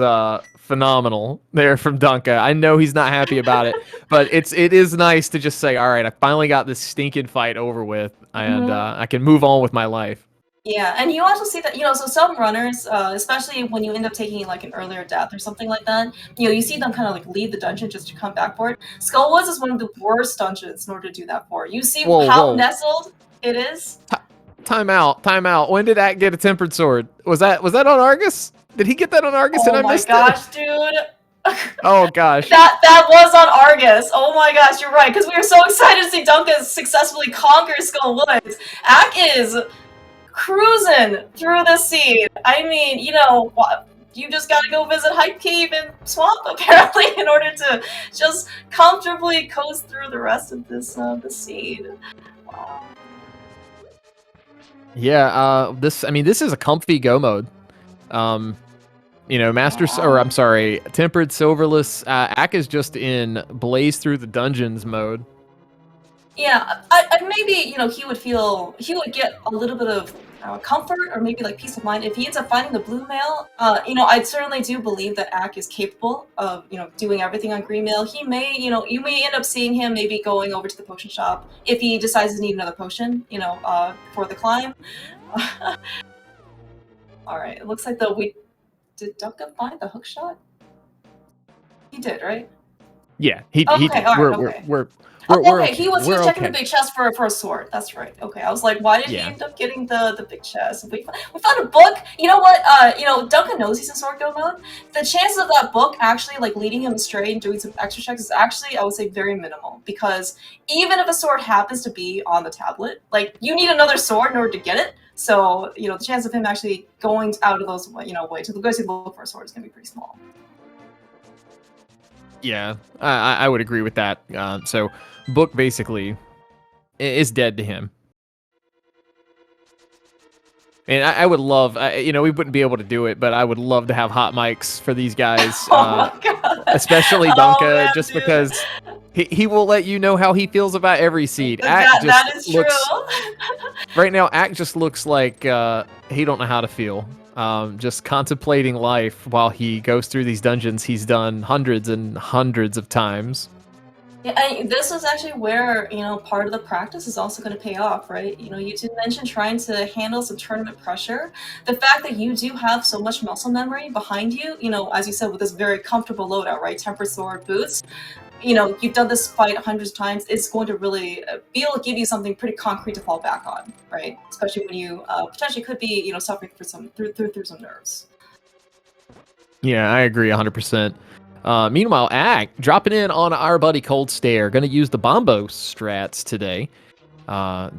phenomenal there from Dunka. I know he's not happy about it, but it is nice to just say, all right, I finally got this stinking fight over with, and I can move on with my life. Yeah, and you also see that, you know, so some runners, especially when you end up taking like an earlier death or something like that, you know, you see them kind of like leave the dungeon just to come back for it. Skullwoods is one of the worst dungeons in order to do that for. You see how nestled it is? Time out. When did Ack get a tempered sword? Was that on Argus? Did he get that on Argus and I missed it? Oh my gosh, dude. Oh gosh. That was on Argus. Oh my gosh, you're right. Because we were so excited to see Dunka successfully conquer Skullwoods. Ack is cruising through the scene. I mean, you know, you just gotta go visit Hype Cave and Swamp apparently in order to just comfortably coast through the rest of this the scene. Wow. Yeah, this is a comfy go mode. You know, Tempered Silverless, Ack is just in blaze through the dungeons mode. Yeah, I maybe, you know, he would get a little bit of comfort or maybe like peace of mind if he ends up finding the blue mail. You know, I certainly do believe that Ack is capable of, you know, doing everything on green mail. He may, you know, you may end up seeing him maybe going over to the potion shop if he decides to need another potion, you know, for the climb. All right, it looks like did Dunka find the hook shot? He did, right? Yeah, he did. Okay, he was checking the big chest for a sword. That's right. Okay, I was like, why did he end up getting the big chest? We found a book. You know what? You know, Dunka knows he's in sword go mode. The chances of that book actually like leading him astray and doing some extra checks is actually, I would say, very minimal. Because even if a sword happens to be on the tablet, like you need another sword in order to get it. So you know, the chance of him actually going out of those, you know, way to go to look for a sword is gonna be pretty small. Yeah, I would agree with that. So, book basically is dead to him. And I would love, you know, we wouldn't be able to do it, but I would love to have hot mics for these guys, especially Dunka, just because he will let you know how he feels about every seed. That is true. Right now, Ack just looks like he don't know how to feel. Just contemplating life while he goes through these dungeons he's done hundreds and hundreds of times. Yeah, and this is actually where, you know, part of the practice is also going to pay off, right? You know, you did mention trying to handle some tournament pressure. The fact that you do have so much muscle memory behind you, you know, as you said, with this very comfortable loadout, right? Tempered sword, boots. You know, you've done this fight hundreds of times. It's going to really be able to give you something pretty concrete to fall back on, right? Especially when you potentially could be, you know, suffering through some nerves. Yeah, I agree 100%. Meanwhile, Ack dropping in on our buddy Cold Stare. Going to use the Bombo strats today,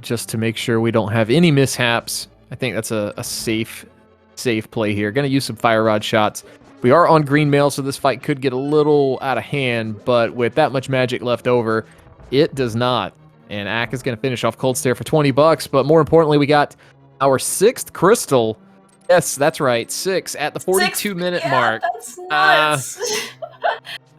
just to make sure we don't have any mishaps. I think that's a safe play here. Going to use some Fire Rod shots. We are on green mail, so this fight could get a little out of hand, but with that much magic left over, it does not. And Ack is going to finish off Cold Stare for 20 bucks, but more importantly, we got our 6th crystal. Yes, that's right, 6 at the 42-minute mark. That's nuts.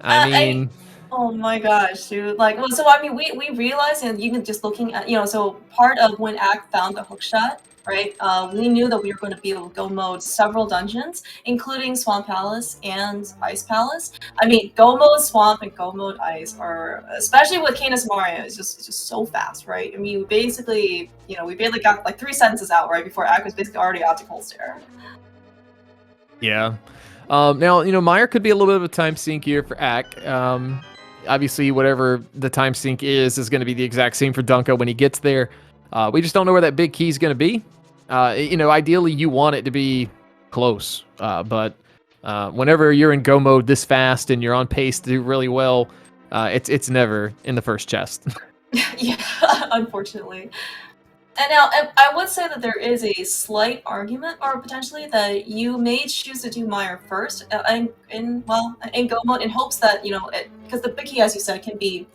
I mean, Oh my gosh, dude. Like, well, so I mean, we realized, and even just looking at, so part of when Ack found the hook shot, right? We knew that we were going to be able to go mode several dungeons, including Swamp Palace and Ice Palace. I mean, go mode Swamp and go mode Ice are, especially with Canis Mario, it's just so fast, right? I mean, we basically, we barely got like 3 sentences out, right, before Ack was basically already optical stare. Yeah. Now, Mire could be a little bit of a time sink here for Ack. Obviously, whatever the time sink is going to be the exact same for Dunka when he gets there. We just don't know where that big key is going to be. Ideally, you want it to be close. But whenever you're in go mode this fast and you're on pace to do really well, it's never in the first chest. Yeah, unfortunately. And now, I would say that there is a slight argument, or potentially, that you may choose to do Mire first in go mode in hopes that, because the big key, as you said, can be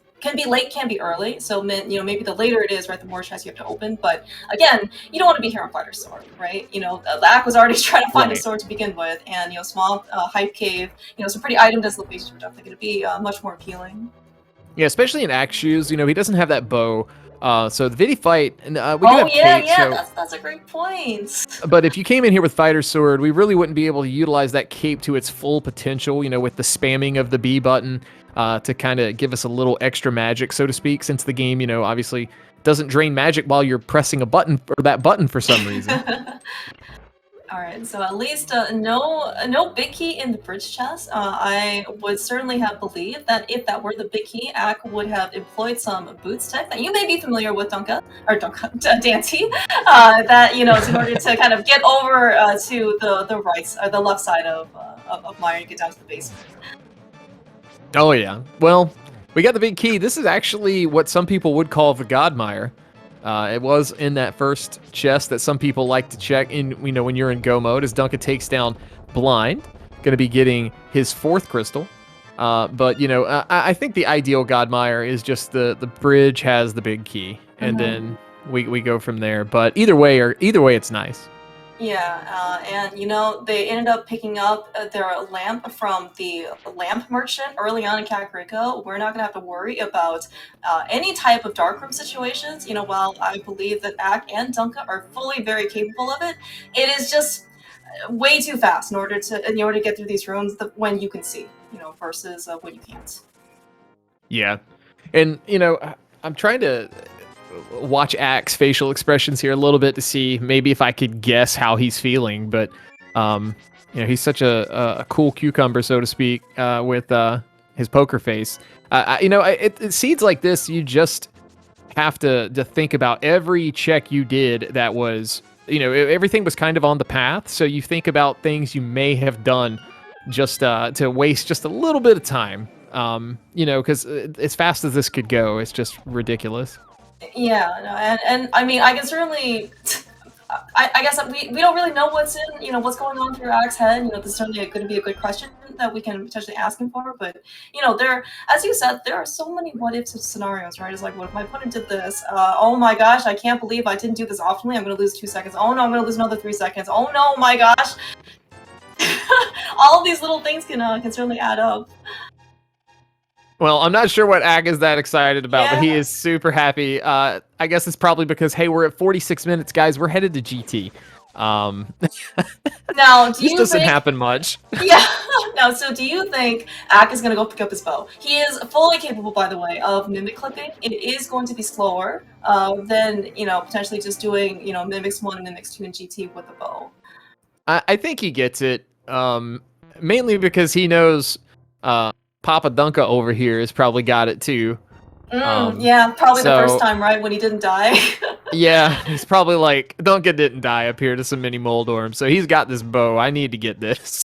late, can be early. So, maybe the later it is, right, the more chests you have to open. But again, you don't want to be here on Fighter's Sword, right? Lack was already trying to find a sword to begin with, and Swamp, Hype Cave, some pretty item dislocations are definitely going to be much more appealing. Yeah, especially in Axe Shoes, he doesn't have that bow. So the Vidi fight, and we do have Kate, so, that's a great point. But if you came in here with Fighter's Sword, we really wouldn't be able to utilize that cape to its full potential, with the spamming of the B button to kind of give us a little extra magic, so to speak, since the game, obviously doesn't drain magic while you're pressing a button or that button for some reason. All right, so at least no big key in the bridge chest. I would certainly have believed that if that were the big key, Ack would have employed some boots tech that you may be familiar with, Dante, that in order to kind of get over to the right or the left side of Mire and get down to the basement. Oh yeah, well, we got the big key. This is actually what some people would call the God Mire. It was in that first chest that some people like to check in, when you're in go mode, as Dunka takes down Blind, going to be getting his 4th crystal. But, I think the ideal God Mire is just the bridge has the big key, and then we go from there. But either way, it's nice. Yeah, and they ended up picking up their lamp from the lamp merchant early on in Kakariko. We're not gonna have to worry about any type of darkroom situations. While I believe that Ack and Dunka are fully very capable of it, it is just way too fast in order to get through these rooms when you can see, versus when you can't. Yeah, and I'm trying to watch Ack's facial expressions here a little bit to see maybe if I could guess how he's feeling, but he's such a cool cucumber, so to speak, with his poker face. It seeds like this, you just have to think about every check you did that was, everything was kind of on the path, so you think about things you may have done just to waste just a little bit of time, because as fast as this could go, it's just ridiculous. Yeah, no, and I mean, I can certainly, I guess that we don't really know what's what's going on through Ack's head. This is certainly going to be a good question that we can potentially ask him for. But there, as you said, there are so many what if scenarios, right? It's like, what if my opponent did this? Oh my gosh, I can't believe I didn't do this optimally. I'm going to lose 2 seconds. Oh no, I'm going to lose another 3 seconds. Oh no, my gosh. All of these little things can certainly add up. Well, I'm not sure what Ack is that excited about, but he is super happy. I guess it's probably because, hey, we're at 46 minutes, guys. We're headed to GT. Now, do this you doesn't think, happen much. Yeah. Now, so do you think Ack is going to go pick up his bow? He is fully capable, by the way, of mimic clipping. It is going to be slower than, potentially just doing, mimics 1 and mimics 2 in GT with a bow. I think he gets it, mainly because he knows Papa Dunka over here has probably got it too. Yeah, probably the first time, right, when he didn't die. Yeah, he's probably like, Dunka didn't die up here to some mini Moldorm, so he's got this bow. I need to get this.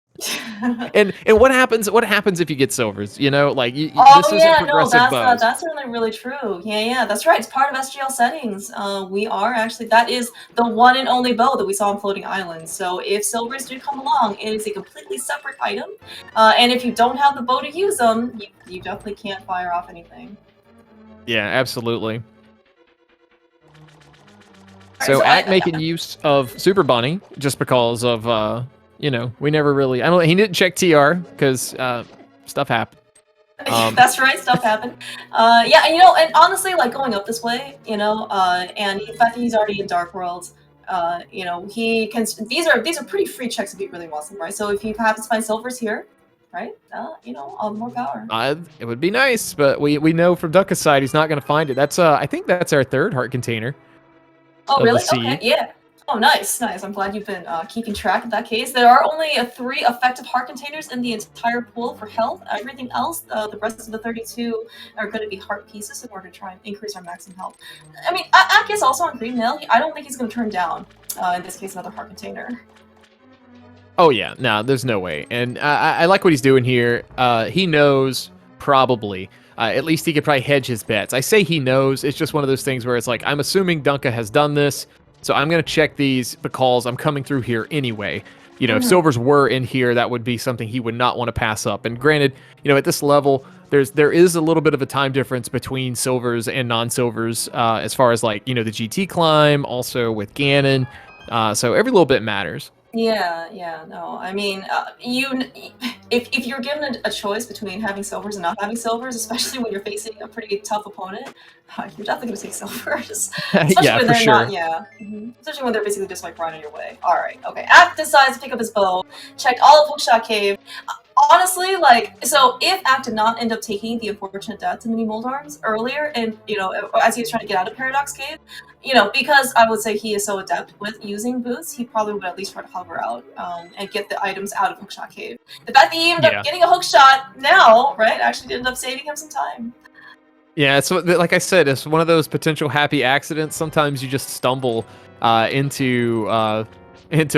and what happens if you get silvers? This is a progressive bow. That's certainly really true. Yeah, that's right. It's part of SGL settings. We are actually, that is the one and only bow that we saw on Floating Islands. So if silvers do come along, it is a completely separate item. And if you don't have the bow to use them, you definitely can't fire off anything. Yeah, absolutely. So Ack making use of Super Bunny just because of we never really. He didn't check TR because stuff happened. That's right, stuff happened. Yeah, and and honestly, like going up this way, and the fact that he's already in Dark World, he can. These are pretty free checks if he really wants them, right? So if he happens to find silvers here, right, all the more power. It would be nice, but we know from Dunka's side he's not going to find it. That's I think that's our third heart container. Oh, really? Okay, yeah. Oh, nice. I'm glad you've been keeping track of that case. There are only 3 effective heart containers in the entire pool for health. Everything else, the rest of the 32 are going to be heart pieces in order to try and increase our maximum health. I mean, Ak is also on green mail. I don't think he's going to turn down, in this case, another heart container. Oh, yeah. No, there's no way. And I like what he's doing here. He knows, probably. At least he could probably hedge his bets. I say he knows. It's just one of those things where it's like, I'm assuming Dunka has done this, so I'm going to check these because I'm coming through here anyway. If silvers were in here, that would be something he would not want to pass up. And granted, at this level, there is a little bit of a time difference between silvers and non-silvers as far as like, the GT climb, also with Ganon. So every little bit matters. Yeah, no. I mean, if you're given a choice between having silvers and not having silvers, especially when you're facing a pretty tough opponent, you're definitely going to take silvers. Especially yeah, when for they're sure. not, especially when they're basically just like running your way. All right, okay. Ack decides to pick up his bow, checked all of Hookshot Cave. Honestly, so if Ack did not end up taking the unfortunate death to Mini Moldarms earlier, and, as he was trying to get out of Paradox Cave, because I would say he is so adept with using boots, he probably would at least try to hover out and get the items out of Hookshot Cave. The fact that he ended up getting a hookshot now, right, actually ended up saving him some time. Yeah, so like I said, it's one of those potential happy accidents. Sometimes you just stumble into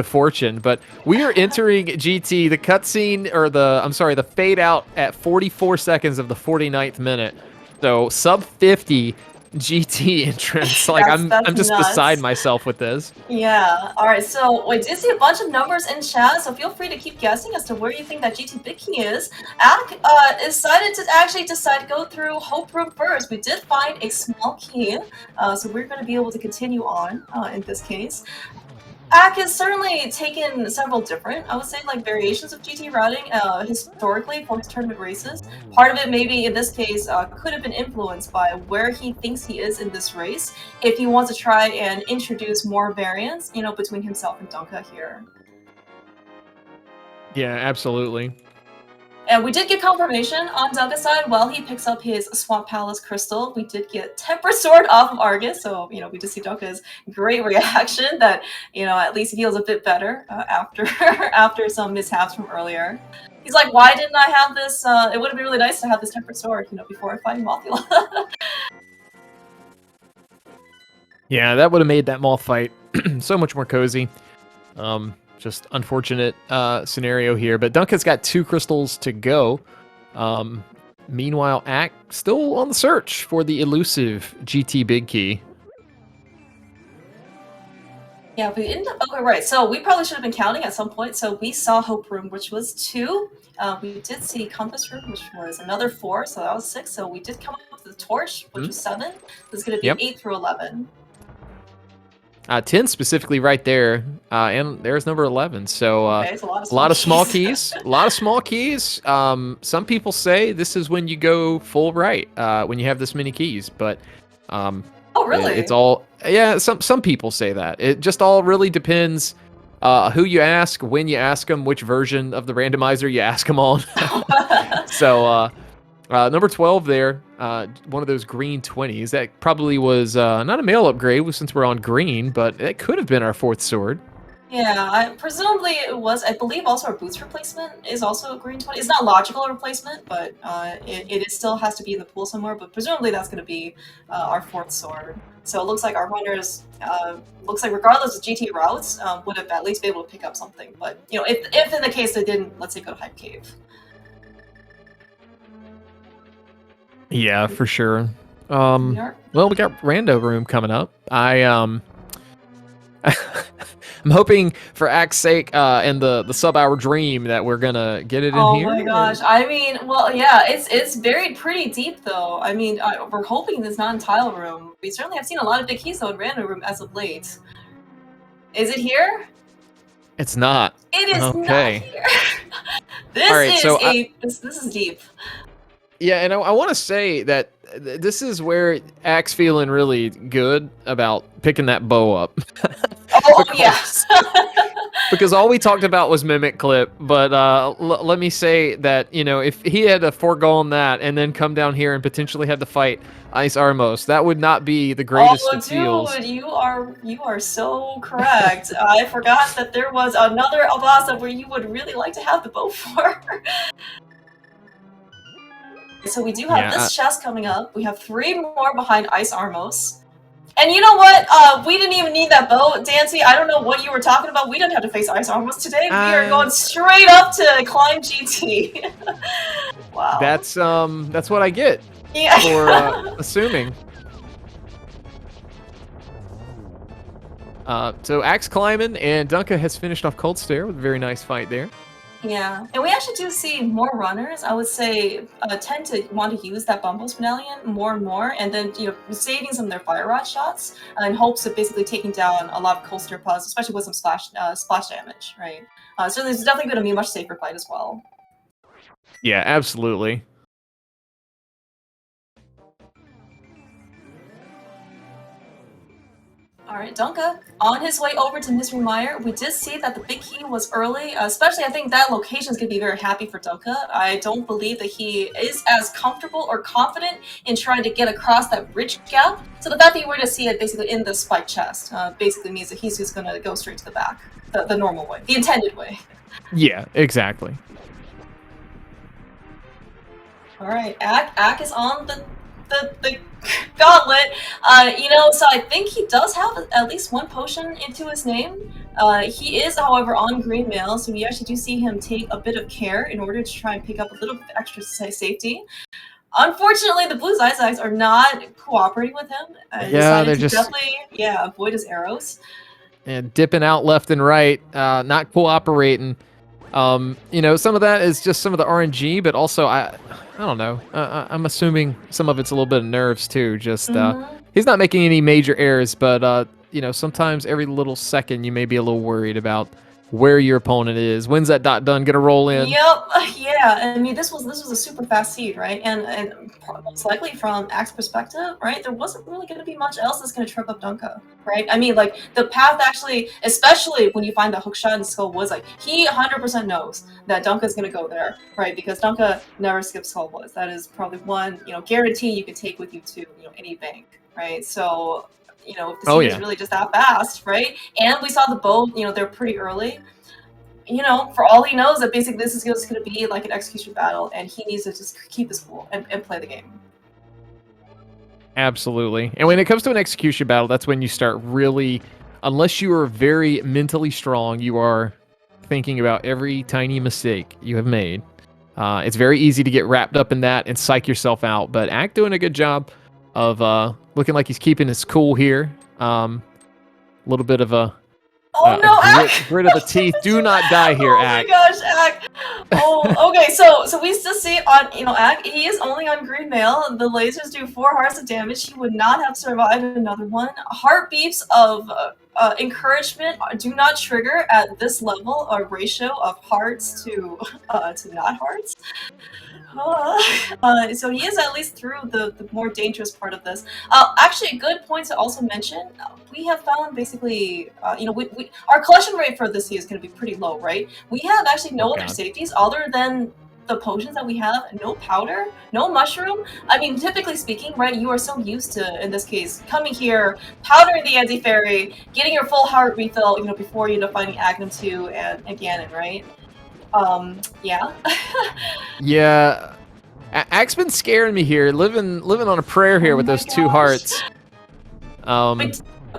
fortune, but we are entering GT, the cutscene, or the fade out at 44 seconds of the 49th minute. So sub 50 GT entrance. Like I'm just nuts. beside myself with this. Yeah. All right. So we did see a bunch of numbers in chat, so feel free to keep guessing as to where you think that GT big key is. Ack decided to go through Hope Room first. We did find a small key, so we're going to be able to continue on in this case. Ack has certainly taken several different, I would say, like variations of GT routing historically for his tournament races. Part of it, maybe in this case, could have been influenced by where he thinks he is in this race. If he wants to try and introduce more variance, between himself and Dunka here. Yeah, absolutely. And we did get confirmation on Dunka's side while he picks up his Swamp Palace crystal. We did get Temper Sword off of Argus, so we did see Dunka's great reaction that at least he feels a bit better after some mishaps from earlier. He's like, why didn't I have this? It would have been really nice to have this Tempered Sword, before fighting Mothula. Yeah, that would have made that Moth fight so much more cozy. Just unfortunate scenario here, but Dunka's got 2 crystals to go. Meanwhile, Ack still on the search for the elusive GT big key. Yeah, we ended up, okay, right, so we probably should have been counting at some point. So we saw Hope Room, which was 2. We did see Compass Room, which was another 4, so that was 6. So we did come up with the Torch, which was 7. This is going to be 8 through 11. 10 specifically right there, and there's number 11. So okay, a lot of small keys. A lot of small keys. Some people say this is when you go full right, when you have this many keys, but oh, really? It's all, yeah, some people say that. It just all really depends who you ask, when you ask them, which version of the randomizer you ask them on. So number 12 there, one of those green 20s. That probably was not a mail upgrade since we're on green, but it could have been our 4th sword. Yeah, presumably it was. I believe also our boots replacement is also a green 20. It's not logical replacement, but it still has to be in the pool somewhere. But presumably that's going to be our 4th sword. So it looks like our runners, looks like regardless of GT routes, would have at least been able to pick up something. But if in the case they didn't, let's say, go to Hype Cave. Yeah, for sure. Well, we got Rando Room coming up. I'm hoping for Ack's sake and the sub-hour dream that we're gonna get it in here. Oh my gosh! I mean, well, yeah, it's buried pretty deep though. I mean, we're hoping it's not in Tile Room. We certainly have seen a lot of big keys though in Rando Room as of late. Is it here? It's not. It is okay. not here. This is deep. Yeah, and I want to say that this is where Axe feeling really good about picking that bow up. Oh, because, yes. because all we talked about was Mimic Clip, but let me say that, you know, if he had foregone that and then come down here and potentially had to fight Ice Armos, that would not be the greatest Oh, of feels. dude, you are so correct. I forgot that there was another Abasa where you would really like to have the bow for. So we do have Yeah, this chest coming up. We have 3 more behind Ice Armos. And you know what? We didn't even need that bow, Dancy. I don't know what you were talking about. We didn't have to face Ice Armos today. We are going straight up to climb GT. Wow. that's what I get for assuming. So Axe climbing, and Dunka has finished off Cold Stare with a very nice fight there. Yeah, and we actually do see more runners, I would say, tend to want to use that Bumble's Medallion more and more, and then, you know, saving some of their Fire Rod shots in hopes of basically taking down a lot of Cold Stare puzzles, especially with some splash damage, right? So there's definitely going to be a much safer fight as well. Yeah, absolutely. Alright, Dunka, on his way over to Misery Mire, we did see that the big key was early, especially I think that location is going to be very happy for Dunka. I don't believe that he is as comfortable or confident in trying to get across that bridge gap, so the fact that you were to see it basically in the spike chest basically means that he's just going to go straight to the back, the normal way, the intended way. Yeah, exactly. Alright, Ack is on the gauntlet, you know, so I think he does have at least 1 potion into his name. He is, however, on green mail, so we actually do see him take a bit of care in order to try and pick up a little bit of extra safety. Unfortunately, the Blue Zigzags are not cooperating with him. Yeah, they're just definitely, avoid his arrows. And dipping out left and right, not cooperating. You know, some of that is just some of the RNG, but also I don't know. I'm assuming some of it's a little bit of nerves too. Just he's not making any major errors, but you know, sometimes every little second you may be a little worried about where your opponent is. When's that dot done gonna roll in? Yep, yeah. I mean, this was a super fast seed, right? And most likely from Axe perspective, right? There wasn't really going to be much else that's going to trip up Dunka, right? I mean, like the path actually, especially when you find the hookshot in Skull Woods, like he 100% knows that Dunka's going to go there, right? Because Dunka never skips Skull Woods. That is probably one, you know, guarantee you can take with you to, you know, any bank, right? So, you know, if the seed is really just that fast, right? And we saw the bow, you know, they're pretty early. You know, for all he knows, that basically this is just going to be like an execution battle, and he needs to just keep his cool and play the game. Absolutely. And when it comes to an execution battle, that's when you start really, unless you are very mentally strong, you are thinking about every tiny mistake you have made. It's very easy to get wrapped up in that and psych yourself out, but Ack doing a good job of looking like he's keeping his cool here. A little bit of a grit of the teeth. Do not die here, Ack. Oh my gosh, Ack. Oh, okay. So we still see on, you know, Ack. He is only on green mail. The lasers do 4 hearts of damage. He would not have survived another one. Heartbeats of encouragement do not trigger at this level. A ratio of hearts to not hearts. So he is at least through the more dangerous part of this. Actually, a good point to also mention, we have found basically, you know, our collection rate for this year is going to be pretty low, right? We have actually no other safeties other than the potions that we have, no powder, no mushroom. I mean, typically speaking, right, you are so used to, in this case, coming here, powdering the anti-fairy, getting your full heart refill, you know, before you end up finding Agahnim 2 and Ganon, right? Yeah. Yeah. Ack's been scaring me here, living on a prayer here with those 2 hearts.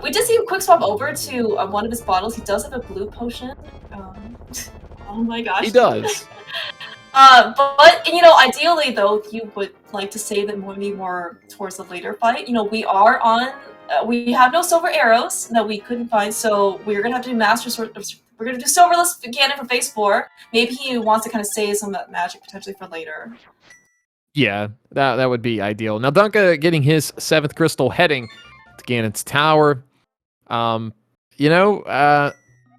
We did see him quick swap over to one of his bottles. He does have a blue potion. Oh my gosh. He does. But you know, ideally though, you would like to save it more towards the later fight. You know, we are on. We have no silver arrows that we couldn't find, so we're gonna have to do master sort of. We're gonna do silverless Ganon for phase 4. Maybe he wants to kind of save some of that magic potentially for later. Yeah, that would be ideal. Now Dunka getting his 7th crystal, heading to Ganon's tower. You know,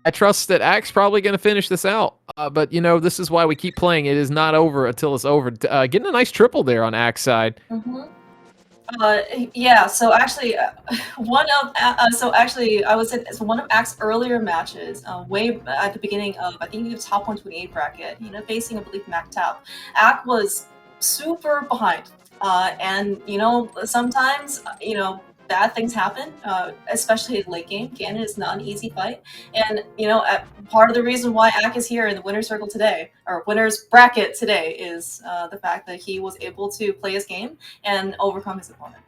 I trust that Ack's probably going to finish this out. But, this is why we keep playing. It is not over until it's over. Getting a nice triple there on Ack's side. Mm-hmm. Yeah, so actually, I would say it's one of Ack's earlier matches, way at the beginning of, I think, the top 128 bracket, facing, I believe, MacTap. Ack was super behind. And, sometimes, bad things happen, especially in late game. Ganon is not an easy fight. And, part of the reason why Ack is here in the winner's circle today, or winner's bracket today, is the fact that he was able to play his game and overcome his opponent.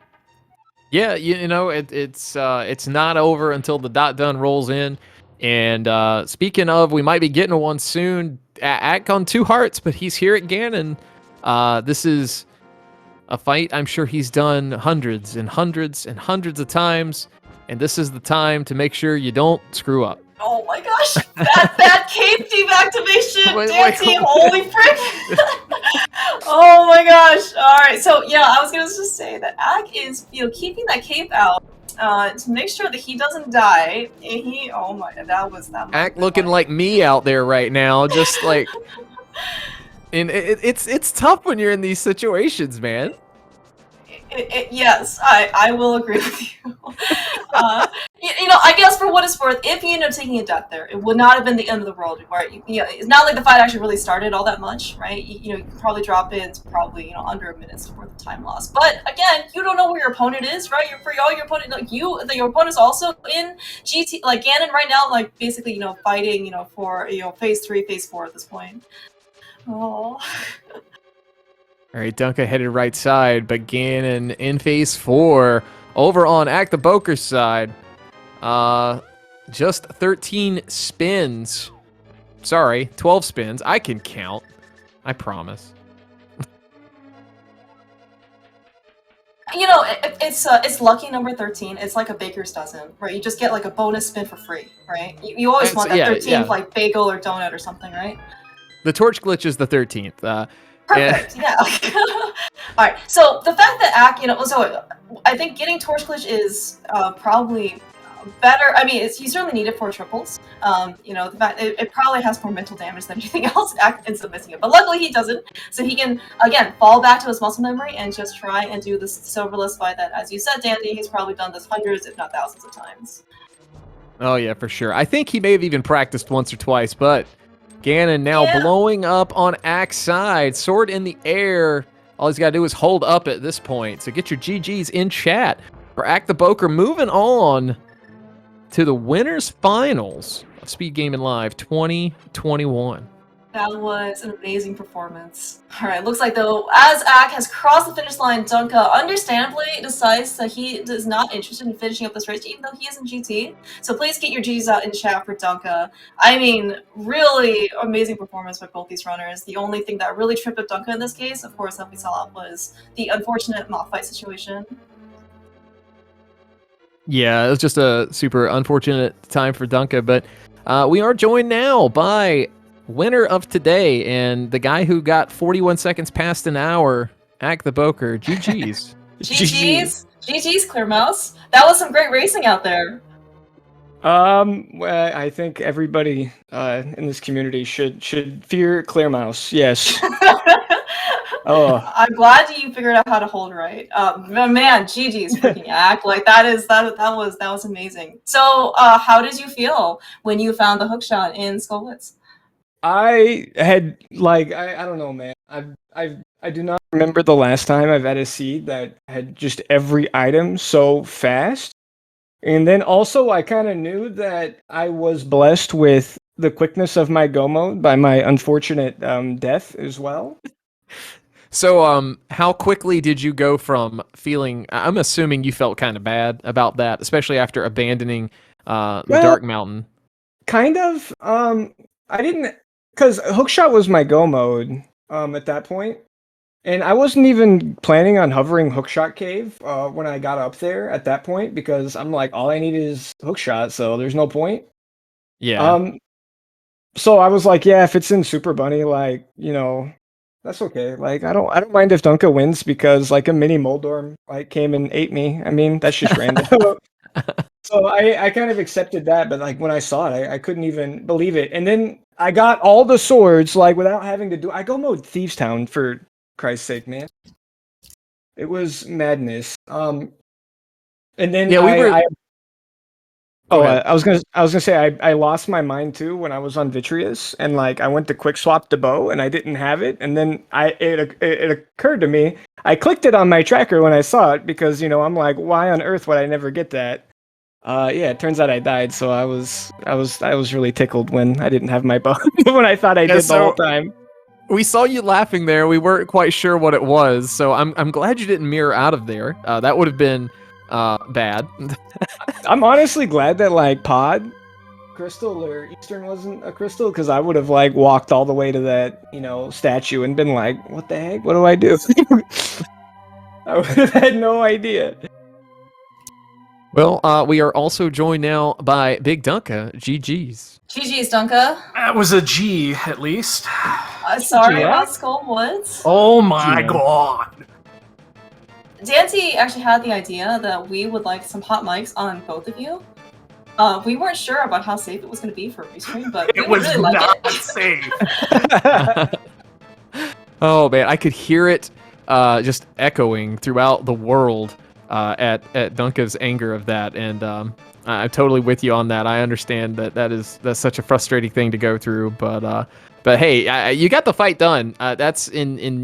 Yeah, it's not over until the dot done rolls in. And speaking of, we might be getting one soon. Ack on 2 hearts, but he's here at Ganon. This is a fight I'm sure he's done hundreds and hundreds and hundreds of times, and this is the time to make sure you don't screw up. Oh my gosh, that cape team activation, dancing, holy frick! Oh my gosh! All right, so yeah, I was gonna just say that Ack is, keeping that cape out to make sure that he doesn't die. And oh my, that was Ack looking funny. Like me out there right now, just like. And it's tough when you're in these situations, man. Yes, I will agree with you. I guess for what it's worth, if you end up taking a death there, it would not have been the end of the world, right? It's not like the fight actually really started all that much, right? You can probably drop in to probably, under a minute's worth of time loss. But again, you don't know where your opponent is, right? For all your opponent, like your opponent's also in GT, like Ganon right now, like basically, fighting, for phase 3, phase 4 at this point. Oh. All right, Dunka headed right side, but Ganon in phase 4 over on Acktheboker's side. Just 13 spins. Sorry, 12 spins. I can count. I promise. It's lucky number 13. It's like a baker's dozen, right? You just get like a bonus spin for free, right? You always want that 13th, like bagel or donut or something, right? The torch glitch is the 13th. Perfect, yeah. All right, so the fact that Ack, so I think getting torch glitch is probably better. I mean, you certainly need it for triples. The fact it probably has more mental damage than anything else. Ack ends up missing it, but luckily he doesn't. So he can again fall back to his muscle memory and just try and do this silverless fight that, as you said, Dandy, he's probably done this hundreds, if not thousands, of times. Oh yeah, for sure. I think he may have even practiced once or twice, but. Ganon now blowing up on Ack's side. Sword in the air. All he's got to do is hold up at this point. So get your GGs in chat for Acktheboker. Moving on to the winners finals of SpeedGaming Live 2021. That was an amazing performance. All right, looks like though, as Ack has crossed the finish line, Dunka understandably decides that he is not interested in finishing up this race, even though he is in GT. So please get your G's out in chat for Dunka. I mean, really amazing performance by both these runners. The only thing that really tripped up Dunka in this case, of course, that we saw was the unfortunate moth fight situation. Yeah, it was just a super unfortunate time for Dunka, but we are joined now by winner of today, and the guy who got 41 seconds past an hour, Acktheboker. GG's. GG's, Clear Mouse. That was some great racing out there. Well, I think everybody in this community should fear Clear Mouse. Yes. Oh, I'm glad you figured out how to hold right. Man, GG's freaking Ack. Like that was amazing. So, how did you feel when you found the hookshot in Skullwitz? I had I don't know, man. I do not remember the last time I've had a seed that had just every item so fast. And then also I kind of knew that I was blessed with the quickness of my go mode by my unfortunate death as well. So how quickly did you go from feeling, I'm assuming you felt kind of bad about that, especially after abandoning the Dark Mountain. Kind of. I didn't, because hookshot was my go mode at that point, and I wasn't even planning on hovering hookshot cave when I got up there at that point, because I'm like, all I need is hookshot, so there's no point. Yeah. So I was like, yeah, if it's in Super Bunny, like, that's okay. Like, I don't mind if Dunka wins, because like a mini Moldorm like came and ate me. I mean, that's just random. So I kind of accepted that, but like when I saw it, I couldn't even believe it. And then I got all the swords like without having to do. I go mode Thieves Town for Christ's sake, man. It was madness. And then Yeah, we were. Go ahead. I was gonna say I lost my mind too when I was on Vitreous, and like I went to quick swap the bow and I didn't have it, and then it occurred to me. I clicked it on my tracker when I saw it because I'm like, why on earth would I never get that? Yeah, it turns out I died, so I was really tickled when I didn't have my bow when I thought I did the whole time. We saw you laughing there. We weren't quite sure what it was, so I'm glad you didn't mirror out of there. That would have been bad. I'm honestly glad that like Pod Crystal or Eastern wasn't a crystal, because I would have like walked all the way to that statue and been like, what the heck? What do I do? I would have had no idea. Well, we are also joined now by BigDunka. GG's. GG's, Dunka. That was a G, at least. Sorry Yeah. about Skull Woods. Oh my Yeah. god. Dante actually had the idea that we would like some hot mics on both of you. We weren't sure about how safe it was going to be for a restream, but It we was really like not it. safe. Oh man, I could hear it just echoing throughout the world at Dunka's anger of that, and I'm totally with you on that. I understand that's such a frustrating thing to go through, but hey, you got the fight done. That's in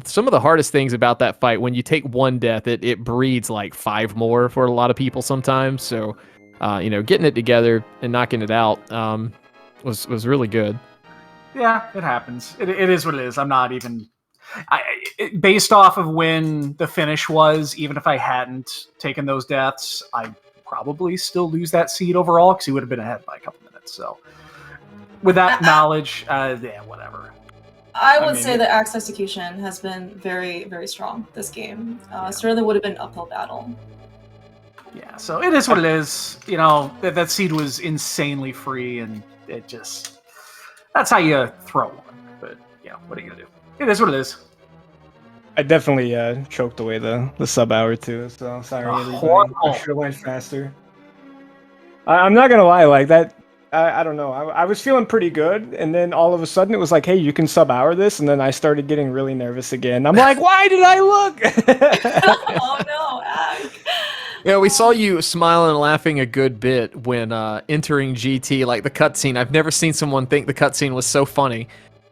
some of the hardest things about that fight. When you take one death, it breeds like 5 more for a lot of people sometimes. So getting it together and knocking it out was really good. Yeah, it happens. It is what it is. I'm not even... based off of when the finish was, even if I hadn't taken those deaths, I'd probably still lose that seed overall, because he would have been ahead by a couple minutes. So, with that knowledge, yeah, whatever. I would say that Axe execution has been very, very strong this game. Certainly would have been an uphill battle. Yeah, so it is what it is. That seed was insanely free, and it just... That's how you throw one. But, yeah, what are you going to do? It is what it is. I definitely choked away the sub hour too, so sorry everybody. Horrible. I should have went faster. I'm not gonna lie, like that. I don't know. I was feeling pretty good, and then all of a sudden it was like, hey, you can sub hour this, and then I started getting really nervous again. I'm like, why did I look? Oh no, Axe. Yeah, we saw you smiling and laughing a good bit when entering GT, like the cutscene. I've never seen someone think the cutscene was so funny.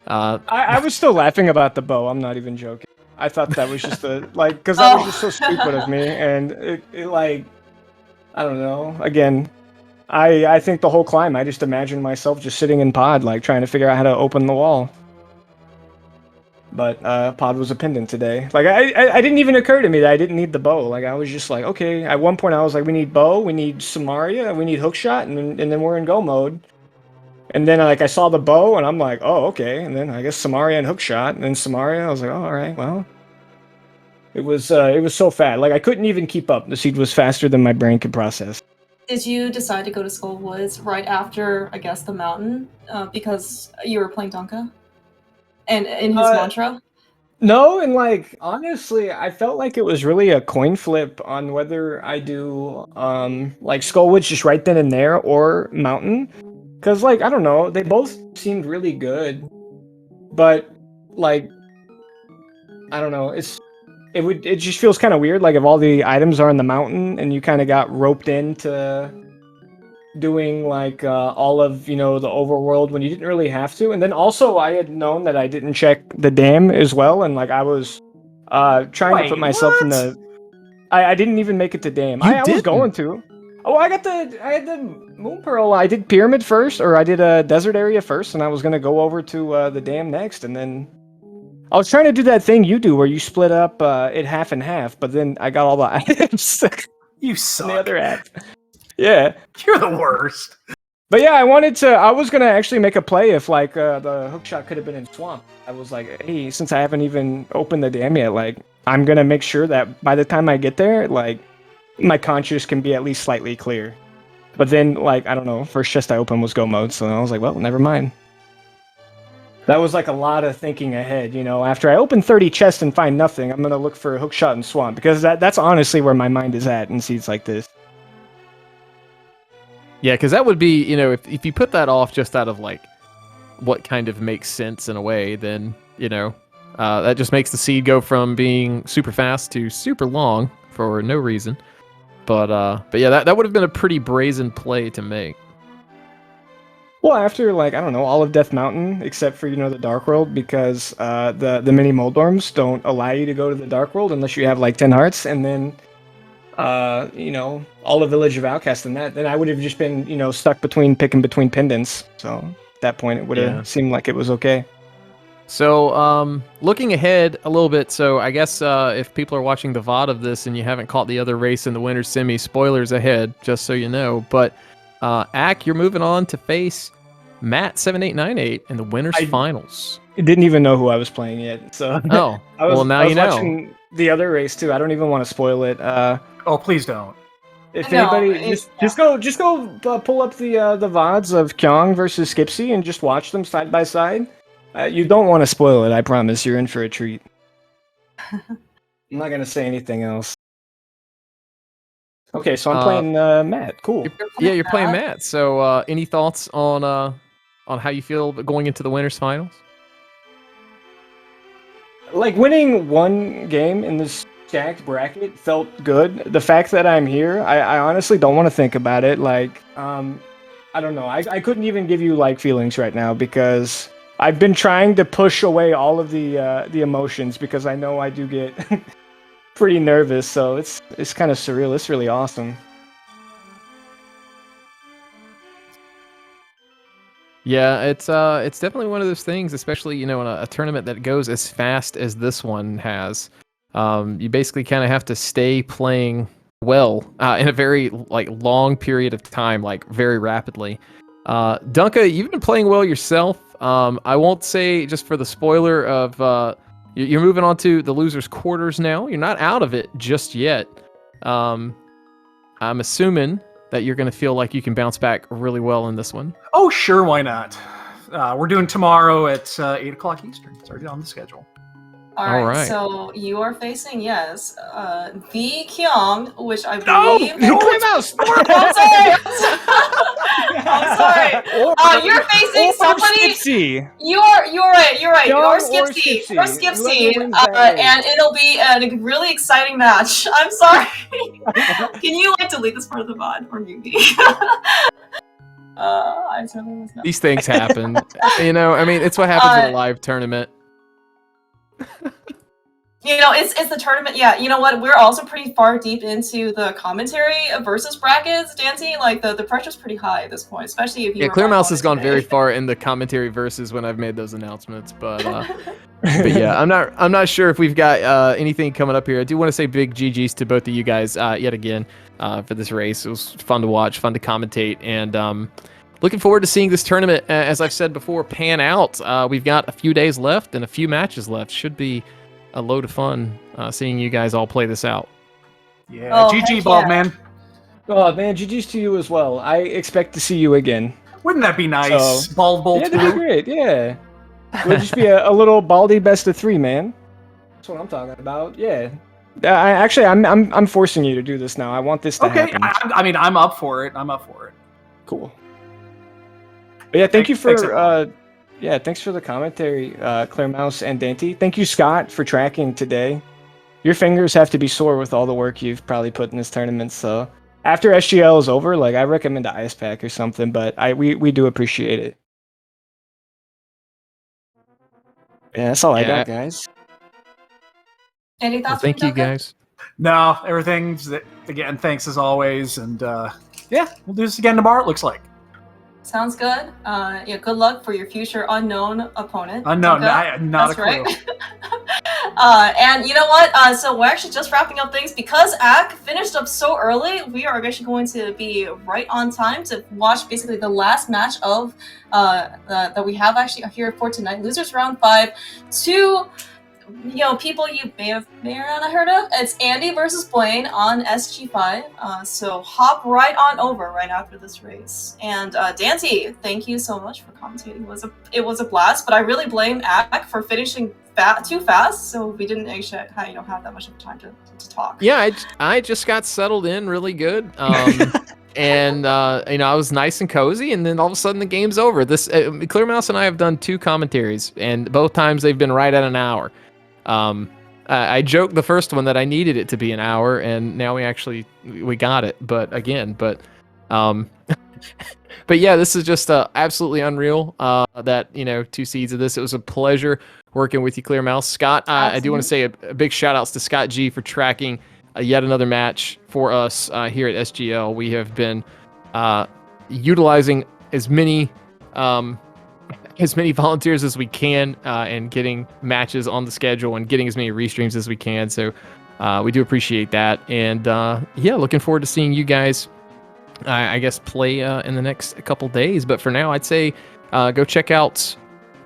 I was still laughing about the bow. I'm not even joking. I thought that was just because that was just so stupid of me, and it like, I don't know. Again, I think the whole climb, I just imagined myself just sitting in Pod, like trying to figure out how to open the wall. But Pod was a pendant today. Like I didn't even occur to me that I didn't need the bow. Like I was just like, okay. At one point I was like, we need bow, we need Samaria, we need hookshot, and then we're in go mode. And then like I saw the bow, and I'm like, oh, okay. And then I guess Samaria and hookshot, and then Samaria. I was like, oh, all right, well. It was so fast. Like I couldn't even keep up. The seed was faster than my brain could process. Did you decide to go to Skull Woods right after, I guess, the mountain, because you were playing Dunka? And in his mantra? No, and like honestly, I felt like it was really a coin flip on whether I do like Skullwoods just right then and there or Mountain. Cause like I don't know, they both seemed really good. But like I don't know, it just feels kind of weird, like if all the items are in the mountain and you kind of got roped into doing like all of the overworld when you didn't really have to. And then also I had known that I didn't check the dam as well, and like I was trying to put myself in the I didn't even make it to dam. I was going to. Oh, I had the moon pearl. I did pyramid first, or I did a desert area first, and I was gonna go over to the dam next, and then I was trying to do that thing you do where you split up it half and half, but then I got all the items You suck. in the other half. Yeah. You're the worst. But yeah, I was gonna actually make a play if like the hookshot could have been in swamp. I was like, hey, since I haven't even opened the dam yet, like I'm gonna make sure that by the time I get there, like my conscience can be at least slightly clear. But then like I don't know, first chest I opened was go mode, so I was like, well, never mind. That was like a lot of thinking ahead, After I open 30 chests and find nothing, I'm gonna look for a hookshot in swamp, because that's honestly where my mind is at in seeds like this. Yeah, because that would be, if you put that off just out of like what kind of makes sense in a way, then that just makes the seed go from being super fast to super long for no reason. But yeah, that would have been a pretty brazen play to make. Well, after like I don't know all of Death Mountain except for the Dark World because the mini Moldorms don't allow you to go to the Dark World unless you have like 10 hearts, and then all of Village of Outcast and that, then I would have just been stuck picking between pendants. So at that point, it would have seemed like it was okay. So, looking ahead a little bit, so I guess if people are watching the VOD of this and you haven't caught the other race in the winner's semi, spoilers ahead, just so you know. But, Ack, you're moving on to face Matt7898 in the winner's finals. I didn't even know who I was playing yet, so now I was you know. Watching the other race too. I don't even want to spoil it. Oh, please don't. If anybody just go pull up the VODs of Kyong versus Skipsy and just watch them side by side. You don't want to spoil it, I promise. You're in for a treat. I'm not going to say anything else. Okay, so I'm playing Matt. Cool. You're playing Matt. So any thoughts on how you feel going into the winner's finals? Like, winning one game in this stacked bracket felt good. The fact that I'm here, I honestly don't want to think about it. Like, I don't know. I couldn't even give you, like, feelings right now because I've been trying to push away all of the emotions because I know I do get pretty nervous, so it's kind of surreal. It's really awesome. Yeah, it's definitely one of those things, especially in a tournament that goes as fast as this one has. You basically kind of have to stay playing well in a very long period of time, like very rapidly. Dunka, you've been playing well yourself. I won't say just for the spoiler of you're moving on to the losers' quarters now. You're not out of it just yet. I'm assuming that you're going to feel like you can bounce back really well in this one. Oh, sure, why not? We're doing tomorrow at 8 o'clock Eastern. It's already on the schedule. All right, so you are facing, the Kyong, which I believe... No! Mouse! I'm sorry! I'm sorry. You're facing somebody... Skipsy. You're right. You're Skipsy. You're Skipsy. And it'll be a really exciting match. I'm sorry. Can you, delete this part of the VOD or mute me? I certainly was not. These things happen. It's what happens in a live tournament. It's the tournament. Yeah, you know what? We're also pretty far deep into the commentary versus brackets, Dancy. Like the pressure's pretty high at this point, especially if you. Yeah, Clear Mouse has gone very far in the commentary versus when I've made those announcements, but yeah, I'm not sure if we've got anything coming up here. I do want to say big GGs to both of you guys yet again for this race. It was fun to watch, fun to commentate, and looking forward to seeing this tournament. As I've said before, pan out. We've got a few days left and a few matches left. Should be a load of fun seeing you guys all play this out. Yeah, GG, Bald Man. Oh, man, GG's to you as well. I expect to see you again. Wouldn't that be nice? Bald Bolt. Yeah, that'd be great, yeah. We'll just be a little baldy best of 3, man. That's what I'm talking about, yeah. I'm forcing you to do this now. I want this to happen. I'm up for it. Cool. But yeah, thank you for... thanks for the commentary, Claire Mouse and Dante. Thank you, Scott, for tracking today. Your fingers have to be sore with all the work you've probably put in this tournament, so after SGL is over, I recommend an ice pack or something, but we do appreciate it. Yeah, that's all I got, guys. Any thoughts? Thank you, guys. No, everything's... Again, thanks as always, and we'll do this again tomorrow, it looks like. Sounds good. Good luck for your future unknown opponent. Unknown, not a clue. Right. And you know what? So we're actually just wrapping up things because Ack finished up so early. We are actually going to be right on time to watch basically the last match of that we have actually here for tonight. Losers round 5. Two people you may or not heard of. It's Andy versus Blaine on SG5. So hop right on over right after this race. And Dante, thank you so much for commentating. It was a blast, but I really blame Ack for finishing too fast, so we didn't actually have that much of time to talk. Yeah, I just got settled in really good. and I was nice and cozy, and then all of a sudden the game's over. This Clear Mouse and I have done 2 commentaries, and both times they've been right at an hour. I joked the first one that I needed it to be an hour, and now we got it. But but yeah, this is just absolutely unreal. That 2 seeds of this. It was a pleasure working with you, Clear Mouse. Scott, I do want to say a big shout outs to Scott G for tracking yet another match for us here at SGL. We have been utilizing as many volunteers as we can and getting matches on the schedule and getting as many restreams as we can. So we do appreciate that. And yeah, looking forward to seeing you guys, I guess, play in the next couple days. But for now, I'd say go check out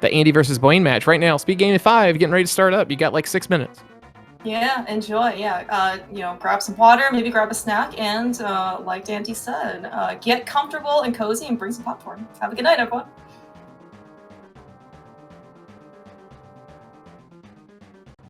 the Andy versus Blaine match right now. SpeedGaming 5 getting ready to start up. You got like 6 minutes. Yeah, enjoy. Yeah, grab some water, maybe grab a snack, and like Andy said, get comfortable and cozy and bring some popcorn. Have a good night, everyone.